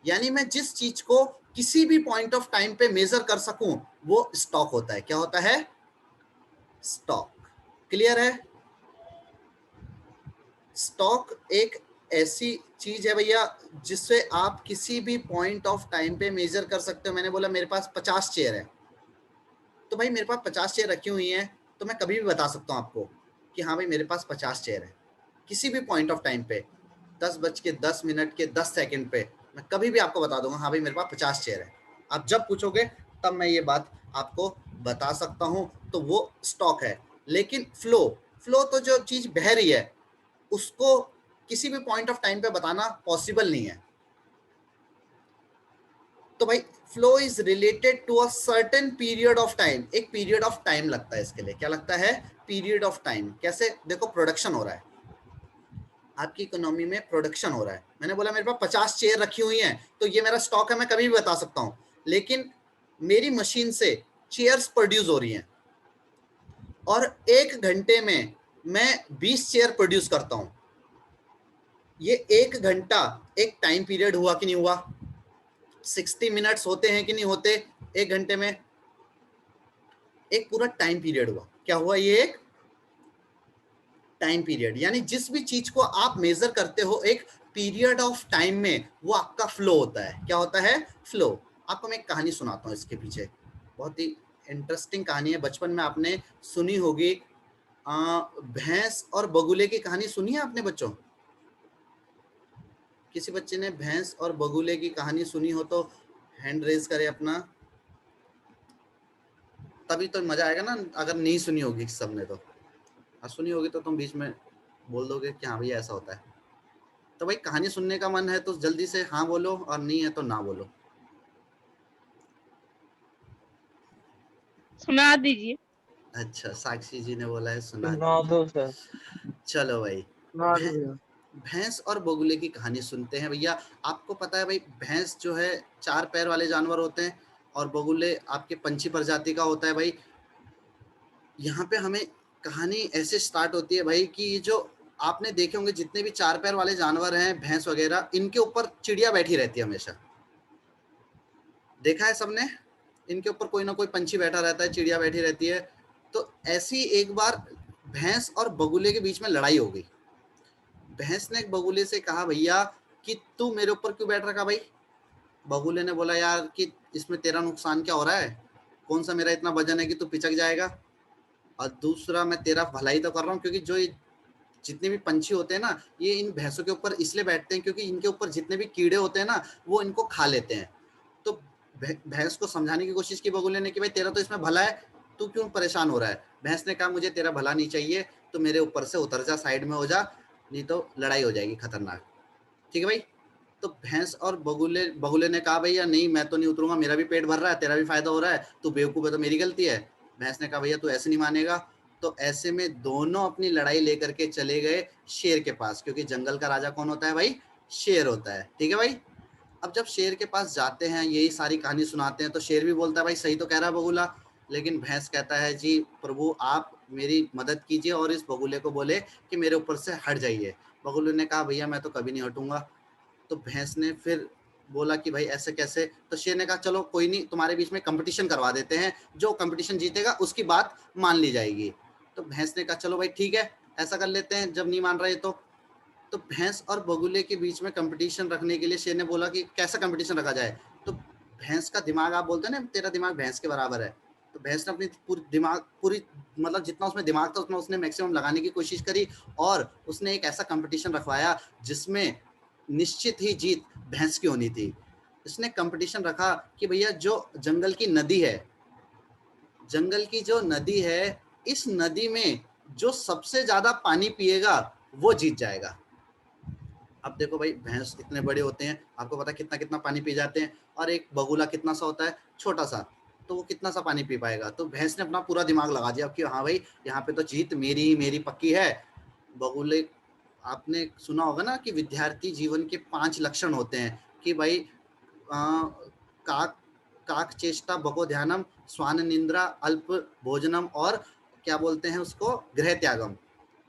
S1: यानी मैं जिस चीज को किसी भी पॉइंट ऑफ टाइम पे मेजर कर सकूं वो स्टॉक होता है। क्या होता है? स्टॉक। क्लियर है? स्टॉक एक ऐसी चीज है भैया जिससे आप किसी भी पॉइंट ऑफ टाइम पे मेजर कर सकते हो। मैंने बोला मेरे पास 50 चेयर है, तो भाई मेरे पास 50 चेयर रखी हुई हैं, तो मैं कभी भी बता सकता हूँ आपको कि हाँ भाई मेरे पास 50 चेयर है किसी भी पॉइंट ऑफ टाइम पे। 10:10 के 10 सेकंड पे मैं कभी भी आपको बता दूंगा हाँ भाई मेरे पास 50 चेयर है। आप जब पूछोगे तब मैं ये बात आपको बता सकता हूं, तो वो स्टॉक है। लेकिन फ्लो तो जो चीज बह रही है उसको किसी भी पॉइंट ऑफ टाइम पे बताना पॉसिबल नहीं है। तो भाई flow is related to a certain period of time. एक पीरियड ऑफ टाइम लगता है इसके लिए। क्या लगता है? Period of time. कैसे? देखो प्रोडक्शन हो रहा है, आपकी इकोनॉमी में प्रोडक्शन हो रहा है। मैंने बोला मेरे पास 50 चेयर रखी हुई हैं तो ये मेरा स्टॉक है, मैं कभी भी बता सकता हूं। लेकिन मेरी मशीन से चेयर्स प्रोड्यूस हो रही हैं और 1 घंटे में मैं 20 चेयर प्रोड्यूस करता हूं। ये 1 घंटा एक टाइम पीरियड हुआ कि नहीं हुआ? 60 मिनट्स होते हैं कि नहीं होते 1 घंटे में? एक पूरा टाइम पीरियड हुआ। क्या हुआ? ये एक टाइम पीरियड। यानी जिस भी चीज को आप मेजर करते हो एक पीरियड ऑफ टाइम में, वो आपका फ्लो होता है। क्या होता है? फ्लो। आपको मैं एक कहानी सुनाता हूँ इसके पीछे, बहुत ही इंटरेस्टिंग कहानी है। बचपन में आपने सुनी होगी भैंस और बगुले की कहानी सुनी है आपने बच्चों? किसी बच्चे ने भैंस और बगुले की कहानी सुनी हो तो हैंड रेज करे अपना, तभी तो मजा आएगा ना। अगर नहीं सुनी होगी सबने तो, सुनी होगी तो तुम बीच में बोल दोगे कि हाँ भैया ऐसा होता है। तो भाई कहानी सुनने का मन है तो जल्दी से हाँ बोलो, और नहीं है तो ना बोलो।
S2: सुना दीजिए।
S1: अच्छा, साक्षी जी ने बोला है सुना
S7: सुना दो सर।
S1: चलो भाई,
S3: सुना दो भैया।
S1: भैंस और बगुले की कहानी सुनते हैं भैया। आपको पता है भाई भैंस जो है 4 पैर वाले जानवर होते हैं और बगुले आपके पंछी प्रजाति का होता है भाई। यहाँ पे हमें कहानी ऐसे स्टार्ट होती है भाई कि ये जो आपने देखे होंगे जितने भी 4 पैर वाले जानवर हैं, भैंस वगैरह, इनके ऊपर चिड़िया बैठी रहती है हमेशा। देखा है सबने? इनके ऊपर कोई ना कोई पंछी बैठा रहता है, चिड़िया बैठी रहती है। तो ऐसी एक बार भैंस और बगुले के बीच में लड़ाई हो गई। भैंस ने एक बगुले से कहा भैया कि तू मेरे ऊपर क्यों बैठ रखा भाई? बगुले ने बोला यार कि इसमें तेरा नुकसान क्या हो रहा है? कौन सा मेरा इतना वजन है कि तू पिचक जाएगा? और दूसरा मैं तेरा भलाई तो कर रहा हूँ, क्योंकि जो जितने भी पंछी होते हैं ना, ये इन भैंसों के ऊपर इसलिए बैठते हैं क्योंकि इनके ऊपर जितने भी कीड़े होते हैं ना, वो इनको खा लेते हैं। तो भैंस को समझाने की कोशिश की बगुले ने कि भाई तेरा तो इसमें भला है, तू क्यों परेशान हो रहा है? भैंस ने कहा मुझे तेरा भला नहीं चाहिए, तो मेरे ऊपर से उतर जा, साइड में हो जा, नहीं तो लड़ाई हो जाएगी खतरनाक। ठीक है भाई? तो भैंस और बगुले ने कहा भैया नहीं, मैं तो नहीं उतरूंगा, मेरा भी पेट भर रहा है, तेरा भी फायदा हो रहा है, तू बेवकूफ है तो मेरी गलती है। भैंस ने कहा भैया तू ऐसे नहीं मानेगा। तो ऐसे में दोनों अपनी लड़ाई लेकर के चले गए शेर के पास, क्योंकि जंगल का राजा कौन होता है भाई? शेर होता है। ठीक है भाई? अब जब शेर के पास जाते हैं, यही सारी कहानी सुनाते हैं, तो शेर भी बोलता है भाई सही तो कह रहा है बगुला। लेकिन भैंस कहता है जी प्रभु आप मेरी मदद कीजिए और इस बगुले को बोले कि मेरे ऊपर से हट जाइए। बगुले ने कहा भैया मैं तो कभी नहीं हटूंगा। तो भैंस ने फिर बोला कि भाई ऐसे कैसे? तो शेर ने कहा चलो कोई नहीं, तुम्हारे बीच में कंपटीशन करवा देते हैं, जो कंपटीशन जीतेगा उसकी बात मान ली जाएगी। तो भैंस ने कहा चलो भाई ठीक है, ऐसा कर लेते हैं जब नहीं मान रहे तो भैंस और बगुले के बीच में कंपटीशन रखने के लिए शेर ने बोला कि कैसा कंपटीशन रखा जाए? तो भैंस का दिमाग, आप बोलते हैं ना तेरा दिमाग भैंस के बराबर है, तो भैंस ने अपनी पूरी मतलब जितना उसमें दिमाग था उसने मैक्सिमम लगाने की कोशिश करी और उसने एक ऐसा कंपटीशन रखवाया जिसमें निश्चित ही जीत भैंस की होनी थी। इसने कंपटीशन रखा कि भैया जो जंगल की नदी है, जंगल की जो नदी है, इस नदी में जो सबसे ज्यादा पानी पिएगा वो जीत जाएगा। अब देखो भाई भैंस इतने बड़े होते हैं, आपको पता है कितना कितना पानी पी जाते हैं, और एक बगुला कितना सा होता है, छोटा सा, तो वो कितना सा पानी पी पाएगा? तो भैंस ने अपना पूरा दिमाग लगा दिया कि हाँ भाई यहाँ पे तो जीत मेरी पक्की है। बगुले, आपने सुना होगा ना कि विद्यार्थी जीवन के 5 लक्षण होते हैं कि भाई काक चेष्टा बको ध्यानम, स्वान निंद्रा, अल्प भोजनम, और क्या बोलते हैं उसको, गृह त्यागम।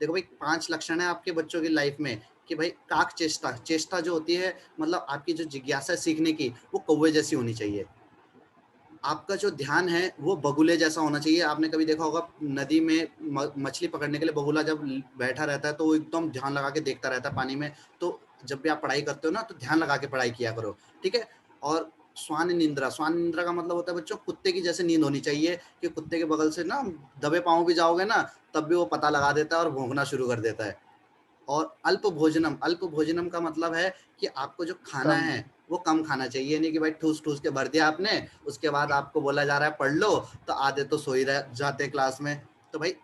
S1: देखो भाई 5 लक्षण है आपके बच्चों की लाइफ में कि भाई काक चेष्टा जो होती है, मतलब आपकी जो जिज्ञासा सीखने की, वो कौवे जैसी होनी चाहिए। आपका जो ध्यान है वो बगुले जैसा होना चाहिए। आपने कभी देखा होगा नदी में मछली पकड़ने के लिए बगुला जब बैठा रहता है तो वो एकदम ध्यान लगा के देखता रहता है पानी में। तो जब भी आप पढ़ाई करते हो ना तो ध्यान लगा के पढ़ाई किया करो, ठीक है? और स्वान निंद्रा का मतलब होता है बच्चों कुत्ते की जैसे नींद होनी चाहिए, कि कुत्ते के बगल से ना दबे पाँव भी जाओगे ना तब भी वो पता लगा देता है और भौंकना शुरू कर देता है। और अल्प भोजनम का मतलब है कि आपको जो खाना
S3: कम।
S1: है वो कम खाना चाहिए, नहीं कि भाई ठूस ठूस के भर दिया आपने, उसके बाद आपको बोला जा रहा है पढ़ लो, तो आधे तो सो ही रह जाते क्लास में। तो भाई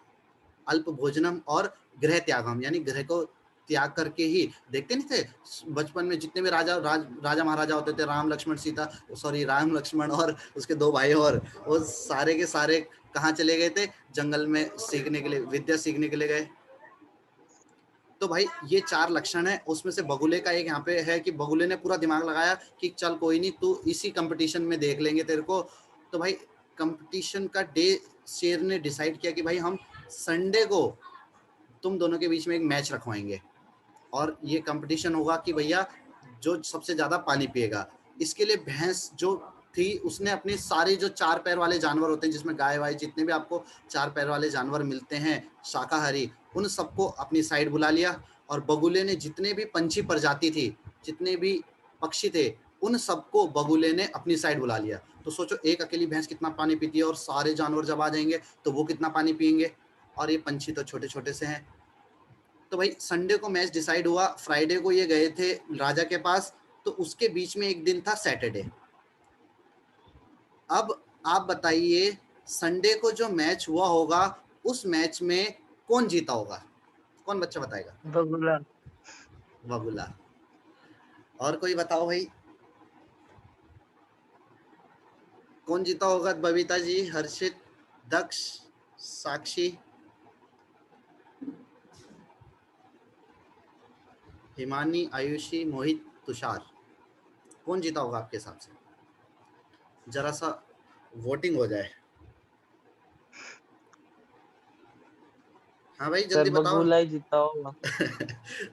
S1: अल्प भोजनम और गृह त्यागम, यानी गृह को त्याग करके ही, देखते नहीं थे बचपन में जितने भी राजा महाराजा होते थे, राम लक्ष्मण और उसके दो भाई, और वो सारे के सारे कहाँ चले गए थे, जंगल में सीखने के लिए, विद्या सीखने के लिए गए। तो भाई ये 4 लक्षण है, उसमें से बगुले का एक यहाँ पे है कि बगुले ने पूरा दिमाग लगाया कि चल कोई नहीं, तू इसी कंपटीशन में देख लेंगे तेरे को। तो भाई कंपटीशन का डे शेर ने डिसाइड किया कि भाई हम संडे को तुम दोनों के बीच में एक मैच रखवाएंगे, और ये कंपटीशन होगा कि भैया जो सबसे ज्यादा पानी पिएगा। इसके लिए भैंस जो थी उसने अपने सारे जो 4 पैर वाले जानवर होते हैं, जिसमें गाय वाय जितने भी आपको 4 पैर वाले जानवर मिलते हैं शाकाहारी, उन सबको अपनी साइड बुला लिया। और बगुले ने जितने भी पंछी प्रजाति थी, जितने भी पक्षी थे, उन सबको बगुले ने अपनी साइड बुला लिया। तो सोचो एक अकेली भैंस कितना पानी पीती है, और सारे जानवर जब आ जाएंगे तो वो कितना पानी पिएंगे, और ये पंछी तो छोटे छोटे से हैं। तो भाई संडे को मैच डिसाइड हुआ, फ्राइडे को ये गए थे राजा के पास, तो उसके बीच में एक दिन था सैटरडे। अब आप बताइए संडे को जो मैच हुआ होगा, उस मैच में कौन जीता होगा? कौन बच्चा बताएगा?
S3: बगुला।
S1: बगुला। और कोई बताओ भाई, कौन जीता होगा? बबीता जी, हर्षित, दक्ष, साक्षी, हिमानी, आयुषी, मोहित, तुषार, कौन जीता होगा आपके हिसाब से? जरा सा वोटिंग हो जाए। हाँ भाई जल्दी बताओ।
S7: बगुला ही जीता होगा।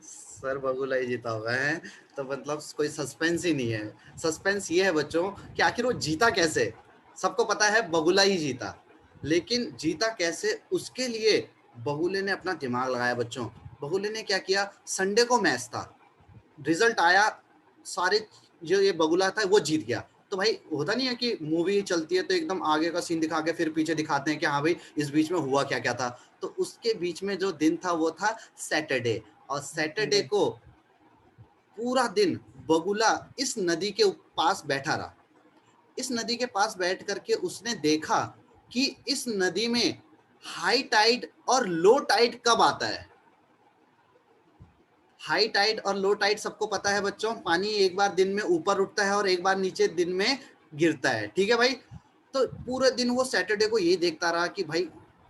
S1: सर बगुला ही जीता होगा है, तो मतलब कोई सस्पेंस ही नहीं है। सस्पेंस ये है बच्चों कि आखिर वो जीता कैसे। सबको पता है बगुला ही जीता, लेकिन जीता कैसे उसके लिए बगुले ने अपना दिमाग लगाया बच्चों। बगुले ने क्या किया, संडे को मैच था, रिजल्ट आया, सारे जो ये बगुला था वो जीत गया। तो भाई होता नहीं है कि मूवी चलती है तो एकदम आगे का सीन दिखा के फिर पीछे दिखाते हैं कि हाँ भाई इस बीच में हुआ क्या क्या था। तो उसके बीच में जो दिन था वो था सैटरडे, और सैटरडे को पूरा दिन बगुला इस नदी के पास बैठा रहा। इस नदी के पास बैठ करके उसने देखा कि इस नदी में हाई टाइड और लो टाइड कब आता है। हाई टाइड और लो टाइड सबको पता है बच्चों, पानी एक बार दिन में ऊपर उठता है और एक बार नीचे दिन में गिरता है, ठीक है भाई। तो पूरे दिन वो सैटरडे को यही देखता रहा कि भाई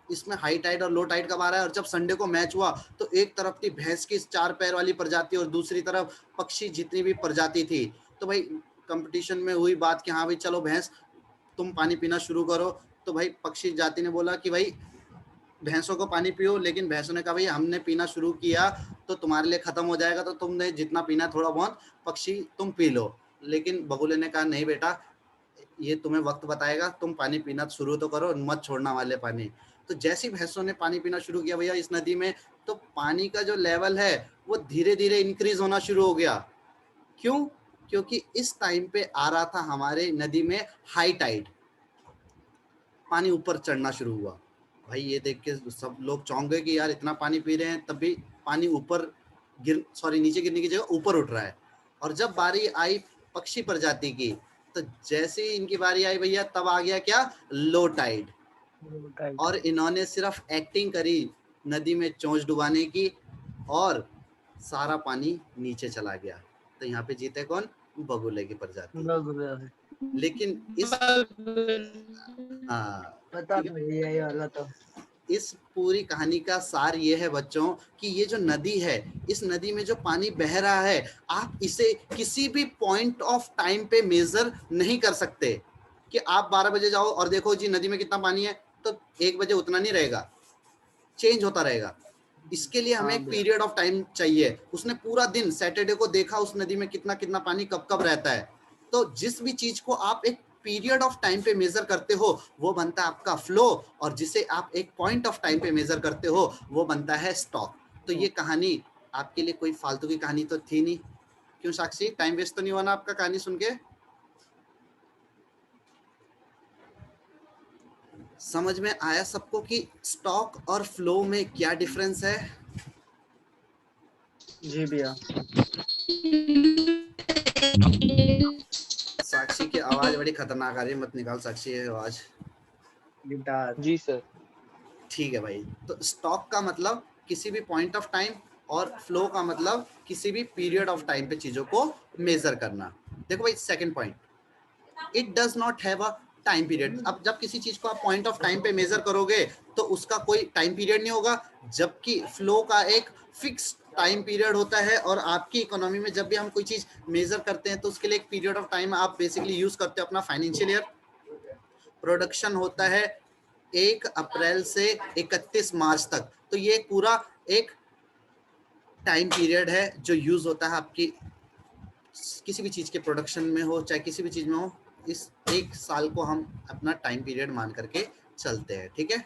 S1: इसमें हाई टाइड और लो टाइड कब आ रहा है। और जब संडे को मैच हुआ तो एक तरफ थी भैंस की 4 पैर वाली प्रजाति और दूसरी तरफ पक्षी जितनी भी प्रजाति थी। तो भाई कंपटीशन में हुई बात कि हाँ भाई चलो भैंस तुम पानी पीना शुरू करो। तो भाई पक्षी जाति ने बोला कि भाई भैंसों को पानी पियो, लेकिन भैंसों ने कहा भाई हमने पीना शुरू किया तो तुम्हारे लिए खत्म हो जाएगा, तो तुमने जितना पीना थोड़ा बहुत पक्षी तुम पी लो। लेकिन बगुले ने कहा नहीं बेटा, ये तुम्हें वक्त बताएगा, तुम पानी पीना शुरू तो करो, मत छोड़ना वाले पानी। तो जैसी भैंसों ने पानी पीना शुरू किया भैया इस नदी में, तो पानी का जो लेवल है वो धीरे धीरे इंक्रीज होना शुरू हो गया। क्यों? क्योंकि इस टाइम पे आ रहा था हमारे नदी में हाई टाइड, पानी ऊपर चढ़ना शुरू हुआ। भाई ये देख के सब लोग चौंक गए कि यार इतना पानी पी रहे हैं तब भी पानी ऊपर नीचे गिरने की जगह ऊपर उठ रहा है। और जब बारी आई पक्षी प्रजाति की, तो जैसे ही इनकी बारी आई भैया तब आ गया क्या, लो टाइड। और इन्होंने सिर्फ एक्टिंग करी नदी में चोंच डुबाने की, और सारा पानी नीचे चला गया। तो यहाँ पे जीते कौन? बगुले की प्रजाति। लेकिन इस
S3: पता नहीं यही वाला तो।
S1: इस पूरी कहानी का सार ये है बच्चों कि ये जो नदी है, इस नदी में जो पानी बह रहा है, आप इसे किसी भी पॉइंट ऑफ टाइम पे मेजर नहीं कर सकते कि आप 12 बजे जाओ और देखो जी नदी में कितना पानी है, तो 1 बजे उतना नहीं रहेगा, चेंज होता रहेगा। इसके लिए हमें एक पीरियड ऑफ टाइम चाहिए। उसने पूरा दिन सैटरडे को देखा उस नदी में कितना कितना पानी कब कब रहता है। तो जिस भी चीज को आप एक पीरियड ऑफ टाइम पे मेजर करते हो वो बनता है आपका फ्लो, और जिसे आप एक पॉइंट ऑफ टाइम पे मेजर करते हो वो बनता है स्टॉक। तो ये कहानी आपके लिए कोई फालतू की कहानी तो थी नहीं। क्यों साक्षी, टाइम वेस्ट तो नहीं हुआ ना आपका कहानी सुन के? समझ में आया सबको कि स्टॉक और फ्लो में क्या डिफरेंस है?
S3: जी भैया।
S1: साक्षी की आवाज बड़ी खतरनाक आ रही है, मत निकाल साक्षी ये आवाज।
S3: गिटार।
S7: जी सर।
S1: ठीक है भाई, तो स्टॉक का मतलब किसी भी पॉइंट ऑफ टाइम और फ्लो का मतलब किसी भी पीरियड ऑफ टाइम पे चीजों को मेजर करना। देखो भाई second point, it does not have a time period. अब जब किसी चीज को आप पॉइंट ऑफ टाइम पे मेजर करोगे तो उसका कोई टाइम पीरियड नहीं होगा, जबकि फ्लो का एक फिक्स टाइम पीरियड होता है। और आपकी इकोनॉमी में जब भी हम कोई चीज मेजर करते हैं तो उसके लिए एक पीरियड ऑफ टाइम आप बेसिकली यूज करते हो अपना फाइनेंशियल ईयर। प्रोडक्शन होता है 1 अप्रैल से 31 मार्च तक, तो ये पूरा एक टाइम पीरियड है जो यूज होता है आपकी किसी भी चीज के प्रोडक्शन में हो चाहे किसी भी चीज में हो। इस एक साल को हम अपना टाइम पीरियड मान करके चलते हैं, ठीक है।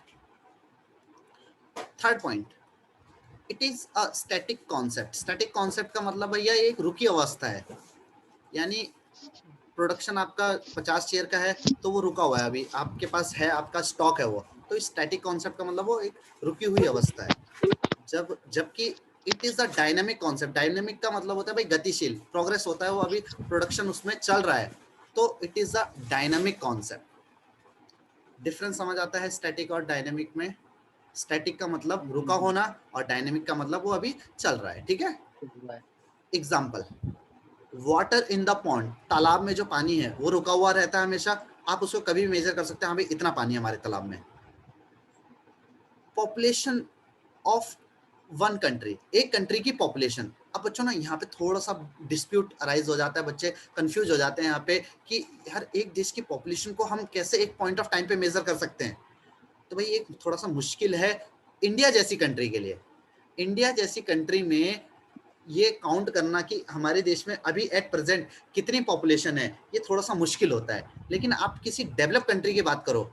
S1: Third point, it is a static concept. Static concept का मतलब भैया एक रुकी अवस्था है, यानी प्रोडक्शन आपका 50 चेयर का है तो वो रुका हुआ है, अभी आपके पास है, आपका स्टॉक है वो, तो स्टैटिक कॉन्सेप्ट का मतलब वो एक रुकी हुई अवस्था है। जबकि it is a dynamic concept. Dynamic का मतलब होता है भाई गतिशील, प्रोग्रेस होता है वो, अभी प्रोडक्शन उसमें चल रहा है, तो it is a dynamic concept. Difference समझ आता है स्टैटिक और डायनामिक में? स्टैटिक का मतलब रुका होना और डायनामिक का मतलब वो अभी चल रहा है, ठीक है। Example, water in the pond, तालाब में जो पानी है वो रुका हुआ रहता है हमेशा, आप उसको कभी भी मेजर कर सकते हैं, हाँ भाई इतना पानी है हमारे तालाब में। पॉपुलेशन ऑफ वन कंट्री, एक कंट्री की पॉपुलेशन। अब बच्चों ना यहाँ पे थोड़ा सा डिस्प्यूट अराइज हो जाता है, बच्चे कंफ्यूज हो जाते हैं यहाँ पे कि हर एक देश की पॉपुलेशन को हम कैसे एक पॉइंट ऑफ टाइम पे मेजर कर सकते हैं। तो भाई एक थोड़ा सा मुश्किल है इंडिया जैसी कंट्री के लिए। इंडिया जैसी कंट्री में ये काउंट करना कि हमारे देश में अभी एट प्रेजेंट कितनी पॉपुलेशन है, ये थोड़ा सा मुश्किल होता है। लेकिन आप किसी डेवलप कंट्री की बात करो,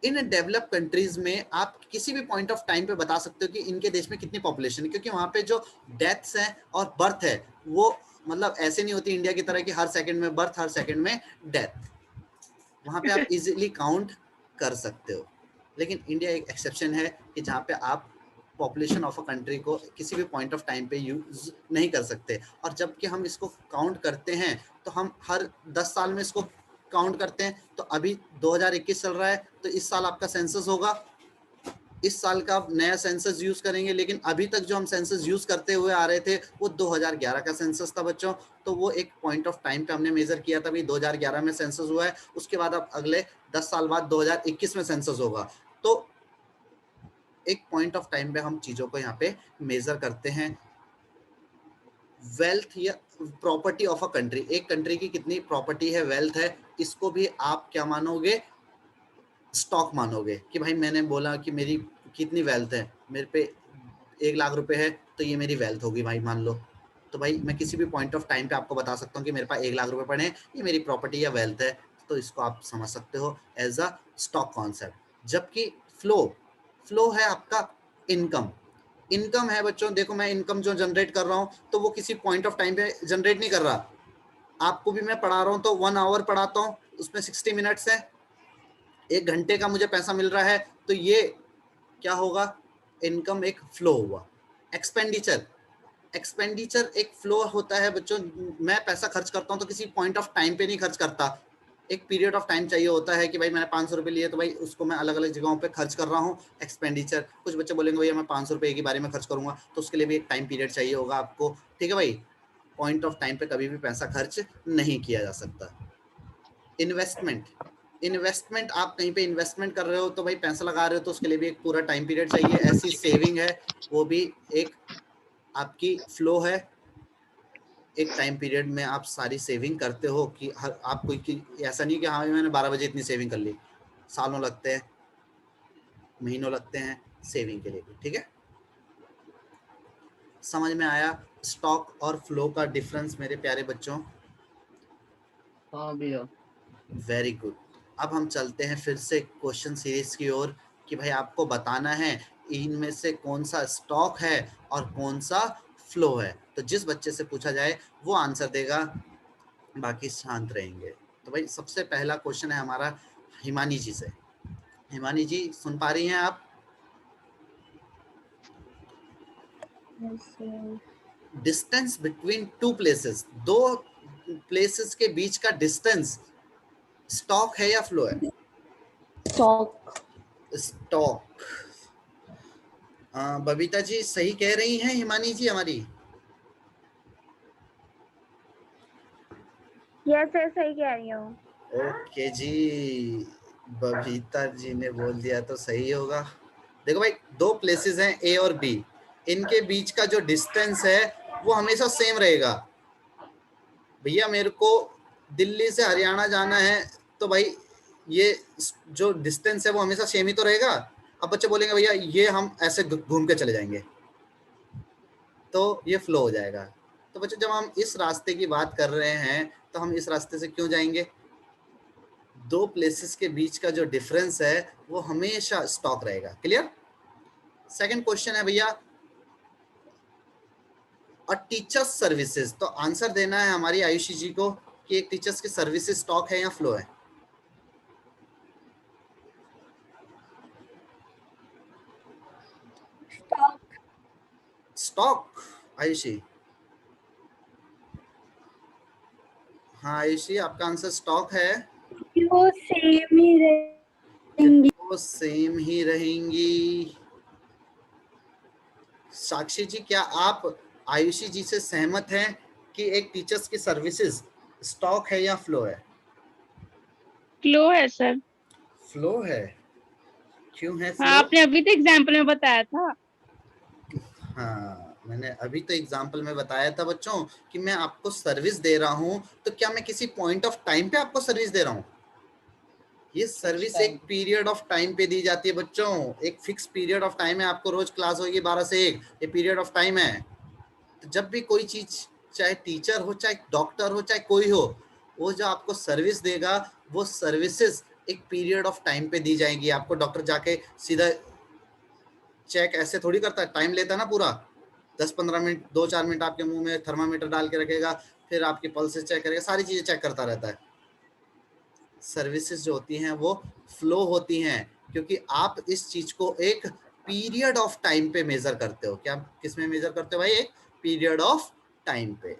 S1: इन डेवलप कंट्रीज में आप किसी भी पॉइंट ऑफ टाइम पे बता सकते हो कि इनके देश में कितनी पॉपुलेशन है, क्योंकि वहाँ पे जो डेथ्स हैं और बर्थ है वो मतलब ऐसे नहीं होती इंडिया की तरह कि हर सेकंड में बर्थ हर सेकंड में डेथ, वहाँ पे आप इजीली काउंट कर सकते हो। लेकिन इंडिया एक एक्सेप्शन है कि जहाँ पे आप पॉपुलेशन ऑफ अ कंट्री को किसी भी पॉइंट ऑफ टाइम पे यूज नहीं कर सकते। और जबकि हम इसको काउंट करते हैं तो हम हर 10 साल में इसको काउंट करते हैं। तो अभी 2021 चल रहा है तो इस साल आपका सेंसस होगा, इस साल का नया सेंसस यूज करेंगे। लेकिन अभी तक जो हम सेंसस यूज करते हुए आ रहे थे वो 2011 का सेंसस था बच्चों, तो वो एक पॉइंट ऑफ टाइम पे हमने मेजर किया था, भाई 2011 में सेंसस हुआ है, उसके बाद अब अगले 10 साल बाद 2021 में सेंसस होगा। तो एक पॉइंट ऑफ टाइम पे हम चीजों को यहाँ पे मेजर करते हैं। वेल्थ या प्रॉपर्टी ऑफ अ कंट्री, एक कंट्री की कितनी प्रॉपर्टी है, वेल्थ है, इसको भी आप क्या मानोगे, स्टॉक मानोगे कि भाई मैंने बोला कि मेरी कितनी वेल्थ है, मेरे पे 1 लाख रुपए है तो ये मेरी वेल्थ होगी भाई मान लो। तो भाई मैं किसी भी पॉइंट ऑफ टाइम पे आपको बता सकता हूँ कि मेरे पास 1 लाख रुपए पड़े हैं, ये मेरी प्रॉपर्टी या वेल्थ है, तो इसको आप समझ सकते हो एज अ स्टॉक कॉन्सेप्ट। जबकि फ्लो है आपका इनकम। इनकम है बच्चों, देखो मैं इनकम जो जनरेट कर रहा हूँ तो वो किसी पॉइंट ऑफ टाइम पे जनरेट नहीं कर रहा। आपको भी मैं पढ़ा रहा हूँ तो 1 आवर पढ़ाता हूँ, उसमें 60 मिनट्स है, 1 घंटे का मुझे पैसा मिल रहा है, तो ये क्या होगा, इनकम एक फ्लो हुआ। एक्सपेंडिचर, एक्सपेंडिचर एक फ्लो होता है बच्चों। मैं पैसा खर्च करता हूँ तो किसी पॉइंट ऑफ टाइम पे नहीं खर्च करता, एक पीरियड ऑफ टाइम चाहिए होता है कि भाई मैंने 500 रुपये लिए तो भाई उसको मैं अलग अलग जगहों पे खर्च कर रहा हूँ। एक्सपेंडिचर, कुछ बच्चे बोलेंगे भैया मैं 500 रुपये एक ही बारे में खर्च करूंगा, तो उसके लिए भी एक टाइम पीरियड चाहिए होगा आपको, ठीक है भाई। पॉइंट ऑफ टाइम पे कभी भी पैसा खर्च नहीं किया जा सकता। इन्वेस्टमेंट, इन्वेस्टमेंट आप कहीं पे इन्वेस्टमेंट कर रहे हो तो भाई पैसा लगा रहे हो तो उसके लिए भी एक पूरा टाइम पीरियड चाहिए। ऐसी सेविंग है, वो भी एक आपकी फ्लो है, एक टाइम पीरियड में आप सारी सेविंग करते हो कि हर आप कोई कि ऐसा नहीं कि हाँ मैंने 12 बजे इतनी सेविंग कर ली, सालों लगते हैं, महीनों लगते हैं सेविंग के लिए भी, ठीक है। समझ में आया स्टॉक और फ्लो का डिफरेंस मेरे प्यारे बच्चों?
S3: हाँ भैया।
S1: Very good. अब हम चलते हैं फिर से क्वेश्चन सीरीज की ओर कि भाई आपको बताना है इनमें से कौन सा स्टॉक है और कौन सा फ्लो है। तो जिस बच्चे से पूछा जाए वो आंसर देगा, बाकी शांत रहेंगे। तो भाई सबसे पहला क्वेश्चन है हमारा हिमानी जी से। हिमानी जी सुन पा रही हैं आप?
S4: Yes, sir.
S1: Distance between two places, दो प्लेसेस के बीच का डिस्टेंस स्टॉक है या फ्लो है?
S4: स्टॉक।
S1: स्टॉक। बबीता जी सही कह रही हैं, हिमानी जी हमारी?
S6: यस सर सही कह रही हूँ।
S1: ओके जी, बबीता जी ने बोल दिया तो सही होगा। देखो भाई, दो प्लेसेस हैं ए और बी, इनके बीच का जो डिस्टेंस है वो हमेशा सेम रहेगा। भैया मेरे को दिल्ली से हरियाणा जाना है, तो भाई ये जो डिस्टेंस है वो हमेशा सेम ही तो रहेगा। अब बच्चे बोलेंगे भैया ये हम ऐसे घूम के चले जाएंगे, तो ये फ्लो हो जाएगा। तो बच्चे जब हम इस रास्ते की बात कर रहे हैं तो हम इस रास्ते से क्यों जाएंगे? दो प्लेसेस के बीच का जो डिफरेंस है वो हमेशा स्टॉक रहेगा। क्लियर? सेकंड क्वेश्चन है भैया, और टीचर्स सर्विसेज, तो आंसर देना है हमारी आयुषी जी को कि एक टीचर्स की सर्विसेज स्टॉक है या फ्लो है? स्टॉक। आयुषी? हाँ आयुषी, आपका आंसर स्टॉक है।
S6: वो सेम ही रहेंगी।
S1: वो सेम ही रहेंगी। साक्षी जी, क्या आप आयुषी जी से सहमत हैं कि एक टीचर्स की सर्विसेज स्टॉक है या फ्लो है?
S2: फ्लो है सर।
S1: फ्लो है। क्यों है
S2: हाँ,
S1: फ्लो?
S2: आपने अभी तो एग्जाम्पल में बताया था।
S1: हाँ, मैंने अभी तो एग्जाम्पल में बताया था बच्चों कि मैं आपको सर्विस दे रहा हूं, तो क्या मैं किसी पॉइंट ऑफ टाइम पे आपको सर्विस दे रहा हूं? ये सर्विस एक पीरियड ऑफ टाइम पे दी जाती है बच्चों, एक फिक्स पीरियड ऑफ टाइम है। आपको रोज क्लास होगी 12 से 1, ये पीरियड ऑफ टाइम है। तो जब भी कोई चीज, चाहे टीचर हो, चाहे डॉक्टर हो, चाहे कोई हो, वो जो आपको सर्विस देगा वो सर्विसेज एक पीरियड ऑफ टाइम पे दी जाएगी। आपको डॉक्टर जाके सीधा चेक ऐसे थोड़ी करता है, टाइम लेता है ना पूरा, 10-15 मिनट, 2-4 मिनट आपके मुंह में थर्मामीटर डाल के रखेगा, फिर आपकी पल्स चेक करेगा, सारी चीजें चेक करता रहता है। सर्विसेज जो होती हैं वो फ्लो होती हैं, क्योंकि आप इस चीज को एक पीरियड ऑफ टाइम पे मेजर करते हो। क्या किस में मेजर करते हो भाई? एक पीरियड ऑफ टाइम पे।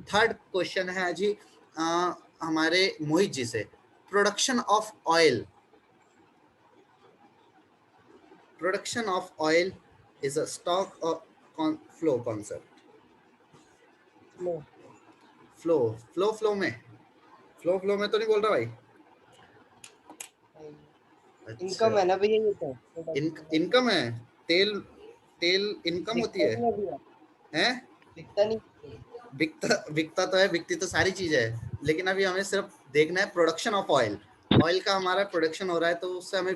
S1: थर्ड क्वेश्चन है जी हमारे मोहित जी से, production of oil. Production of oil is a stock और flow concept?
S3: Flow.
S1: Flow flow flow में, फ्लो में तो नहीं बोल रहा भाई?
S3: इनकम
S1: अच्छा,
S3: है ना भैया, ये तो
S1: इनकम है। तेल, तेल इनकम होती
S3: दिखता
S1: है?
S3: नहीं है भैया,
S1: हैं?
S3: दिखता नहीं।
S1: बिकता बिकता तो है, बिकती तो सारी चीज है, लेकिन अभी हमें सिर्फ देखना है प्रोडक्शन ऑफ ऑयल। ऑयल का हमारा प्रोडक्शन हो रहा है, तो उससे हमें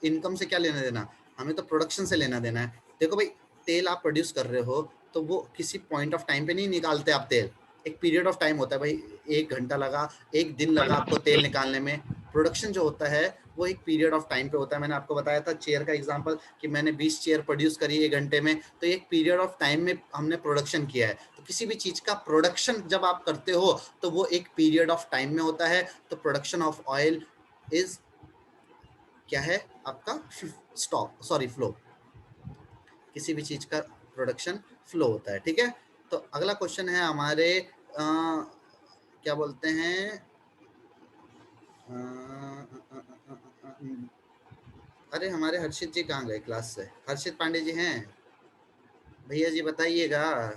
S1: इनकम से क्या लेना देना? हमें तो प्रोडक्शन से लेना देना है। देखो भाई, तेल आप प्रोड्यूस कर रहे हो तो वो किसी पॉइंट ऑफ टाइम पे नहीं निकालते आप तेल, एक पीरियड ऑफ टाइम होता है भाई। 1 घंटा लगा, 1 दिन लगा आपको तेल निकालने में। प्रोडक्शन जो होता है वो एक पीरियड ऑफ टाइम पे होता है। मैंने आपको बताया था चेयर का एग्जांपल कि मैंने 20 चेयर प्रोड्यूस करी 1 घंटे में, तो एक पीरियड ऑफ टाइम में हमने प्रोडक्शन किया है। तो किसी भी चीज का प्रोडक्शन जब आप करते हो तो वो एक पीरियड ऑफ टाइम में होता है। तो प्रोडक्शन ऑफ ऑयल इज क्या है आपका? Stock, sorry flow. किसी भी चीज का प्रोडक्शन फ्लो होता है। ठीक है, तो अगला क्वेश्चन है हमारे क्या बोलते हैं, अरे हमारे हर्षित जी कहाँ गए क्लास से? हर्षित पांडे जी हैं? भैया जी बताइएगा।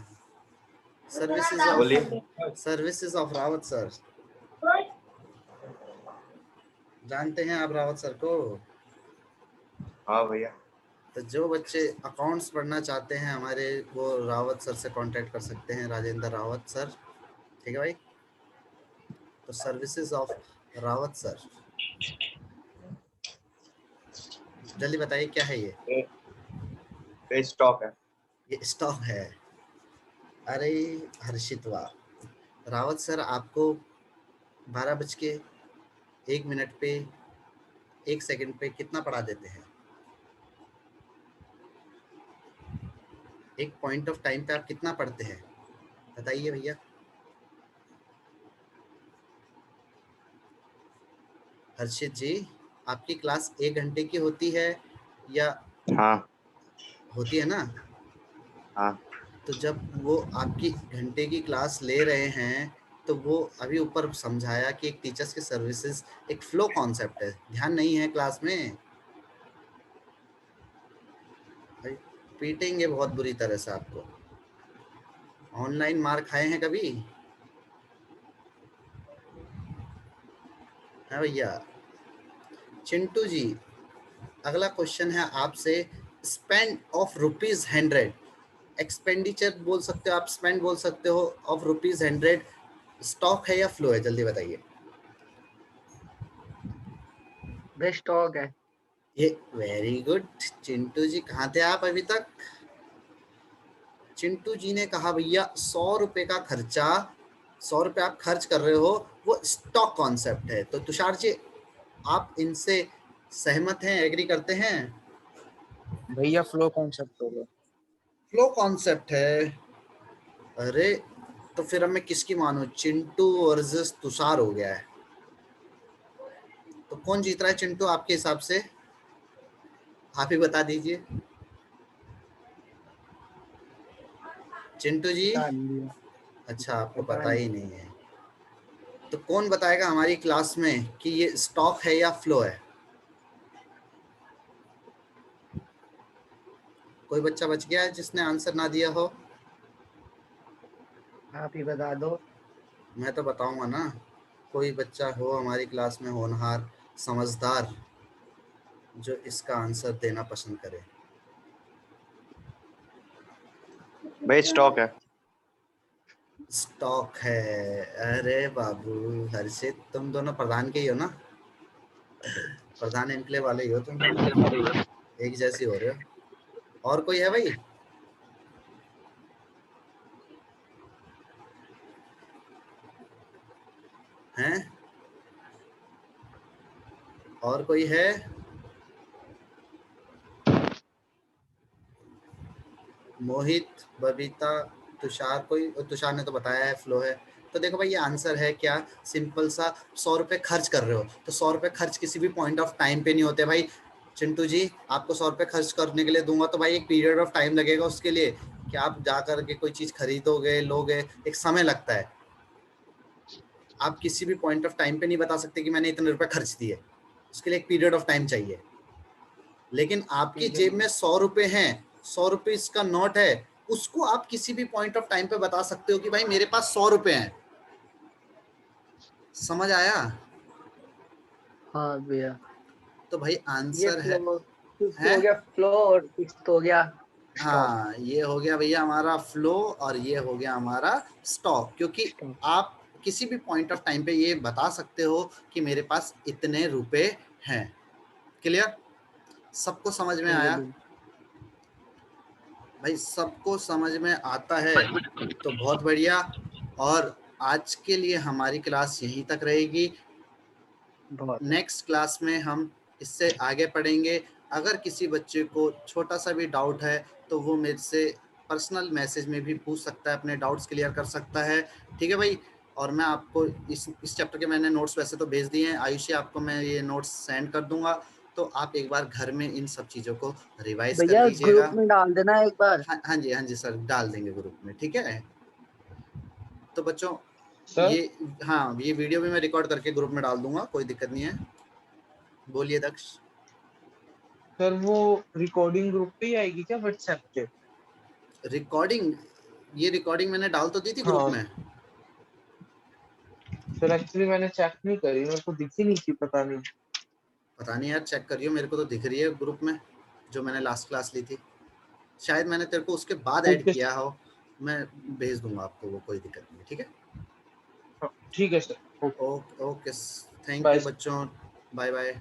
S5: बोलिए।
S1: सर्विसेज ऑफ रावत सर, जानते हैं आप रावत सर को?
S5: हाँ भैया।
S1: तो जो बच्चे अकाउंट्स पढ़ना चाहते हैं हमारे, वो रावत सर से कांटेक्ट कर सकते हैं, राजेंद्र रावत सर। ठीक है भाई, तो सर्विसेज ऑफ रावत सर, जल्दी बताइए क्या है
S5: ये स्टॉक है।
S1: ये स्टॉक है। अरे हर्षित वाह, रावत सर आपको 12:01 पे 1 सेकंड पे कितना पढ़ा देते हैं? एक पॉइंट ऑफ टाइम पे आप कितना पढ़ते हैं बताइए भैया? हर्षित जी, आपकी क्लास 1 घंटे की होती है या
S5: हाँ
S1: होती है ना?
S5: हाँ
S1: तो जब वो आपकी घंटे की क्लास ले रहे हैं तो वो अभी ऊपर समझाया कि एक टीचर्स की सर्विसेज एक फ्लो कॉन्सेप्ट है, ध्यान नहीं है क्लास में भाई, पीटेंगे बहुत बुरी तरह से आपको। ऑनलाइन मार खाए हैं कभी? है भैया। चिंटू जी, अगला क्वेश्चन है आपसे, स्पेंड ऑफ ₹100, एक्सपेंडिचर बोल सकते हो आप, स्पेंड बोल सकते हो, ऑफ ₹100 स्टॉक है या फ्लो है? जल्दी बताइए।
S3: भाई स्टॉक है।
S1: ये वेरी गुड चिंटू जी, कहाँ थे आप अभी तक? चिंटू जी ने कहा भैया 100 रुपए का खर्चा, 100 रुपए आप खर्च कर रहे हो, वो स्टॉक कॉन्सेप्ट है। तो तुषार जी, आप इनसे सहमत हैं, एग्री करते हैं?
S8: भैया फ्लो कॉन्सेप्ट होगा।
S1: फ्लो कॉन्सेप्ट है। अरे तो फिर अब मैं किसकी मानूं? चिंटू वर्सेस तुषार हो गया है। तो कौन जीत रहा है चिंटू आपके हिसाब से? आप ही बता दीजिए। चिंटू जी, अच्छा आपको पता ही नहीं है, तो कौन बताएगा हमारी क्लास में कि ये स्टॉक है या फ्लो है? कोई बच्चा बच गया है जिसने आंसर ना दिया हो?
S3: आप ही बता दो।
S1: मैं तो बताऊंगा ना। कोई बच्चा हो हमारी क्लास में होनहार, समझदार, जो इसका आंसर देना पसंद करे।
S5: भाई स्टॉक है।
S1: स्टॉक है। अरे बाबू हर्षित, तुम दोनों प्रधान के ही हो ना? प्रधान एनक्लेव वाले ही हो तुम दोनों, एक जैसे हो रहे हो। और कोई है भाई? हैं? और कोई है? मोहित, बबीता, तुषार, कोई? तुषार ने तो बताया है फ्लो है। तो देखो भाई, ये आंसर है क्या? सिंपल सा, 100 रुपए खर्च कर रहे हो तो 100 रुपए खर्च किसी भी पॉइंट ऑफ टाइम पे नहीं होते भाई। चिंटू जी, आपको 100 रुपए खर्च करने के लिए दूंगा तो भाई एक पीरियड ऑफ टाइम लगेगा उसके लिए, कि आप जा करके कोई चीज खरीदोगे, लोगे, एक समय लगता है। आप किसी भी पॉइंट ऑफ टाइम पे नहीं बता सकते कि मैंने इतने रुपए खर्च दिए, उसके लिए एक पीरियड ऑफ टाइम चाहिए। लेकिन आपकी जेब में 100 रुपए हैं, 100 रुपए इसका नोट है, उसको आप किसी भी पॉइंट ऑफ टाइम पे बता सकते हो कि भाई मेरे पास 100 रुपए हैं। समझ आया?
S3: हाँ भैया।
S1: तो भाई
S3: ये
S1: आंसर है,
S3: हो गया फ्लो और फिफ्थ हो गया स्टॉक।
S1: हाँ ये हो गया भैया हमारा फ्लो और ये हो गया हमारा स्टॉक, क्योंकि आप किसी भी पॉइंट ऑफ टाइम पे ये बता सकते हो कि मेरे पास इतने रुपए हैं। क्लियर? सबको समझ में आया भाई? सबको समझ में आता है तो बहुत बढ़िया। और आज के लिए हमारी क्लास यहीं तक रहेगी। नेक्स्ट क्लास में हम इससे आगे पढ़ेंगे। अगर किसी बच्चे को छोटा सा भी डाउट है तो वो मेरे से पर्सनल मैसेज में भी पूछ सकता है, अपने डाउट्स क्लियर कर सकता है। ठीक है भाई? और मैं आपको इस चैप्टर के मैंने नोट्स वैसे तो भेज दिए हैं, आयुषी आपको मैं ये नोट्स सेंड कर दूंगा, तो आप एक बार घर में इन सब चीज़ों को रिवाइज कर
S3: भैया
S1: लीजिएगा।
S3: ग्रुप में डाल देना एक बार।
S1: हाँ जी सर, डाल देंगे ग्रुप में। ठीक है? तो बच्चों
S7: सर
S1: ये, हाँ ये वीडियो भी मैं रिकॉर्ड करके ग्रुप में डाल दूंगा, कोई दिक्कत नहीं है। बोलिए दक्ष।
S7: सर वो रिकॉर्डिंग ग्रुप पे ही आएगी क्या व्हाट्सएप पे?
S1: रिकॉर्डिंग, ये रिकॉर्डिंग मैंने डाल तो दी थी ग्रुप
S7: हाँ।
S1: में।
S7: सर एक्चुअली मैंने चेक नहीं करी, मेरे को दिखी नहीं थी, पता नहीं
S1: यार, चेक करियो, मेरे को तो दिख रही है ग्रुप में जो मैंने लास्ट क्लास ली थी। शायद मैंने तेरे को उसके बाद ऐड किया हो, मैं भेज दूंगा आपको, वो कोई दिक्कत नहीं। ठीक है?
S7: ठीक है सर।
S1: ओके, थैंक यू बच्चों, बाय बाय।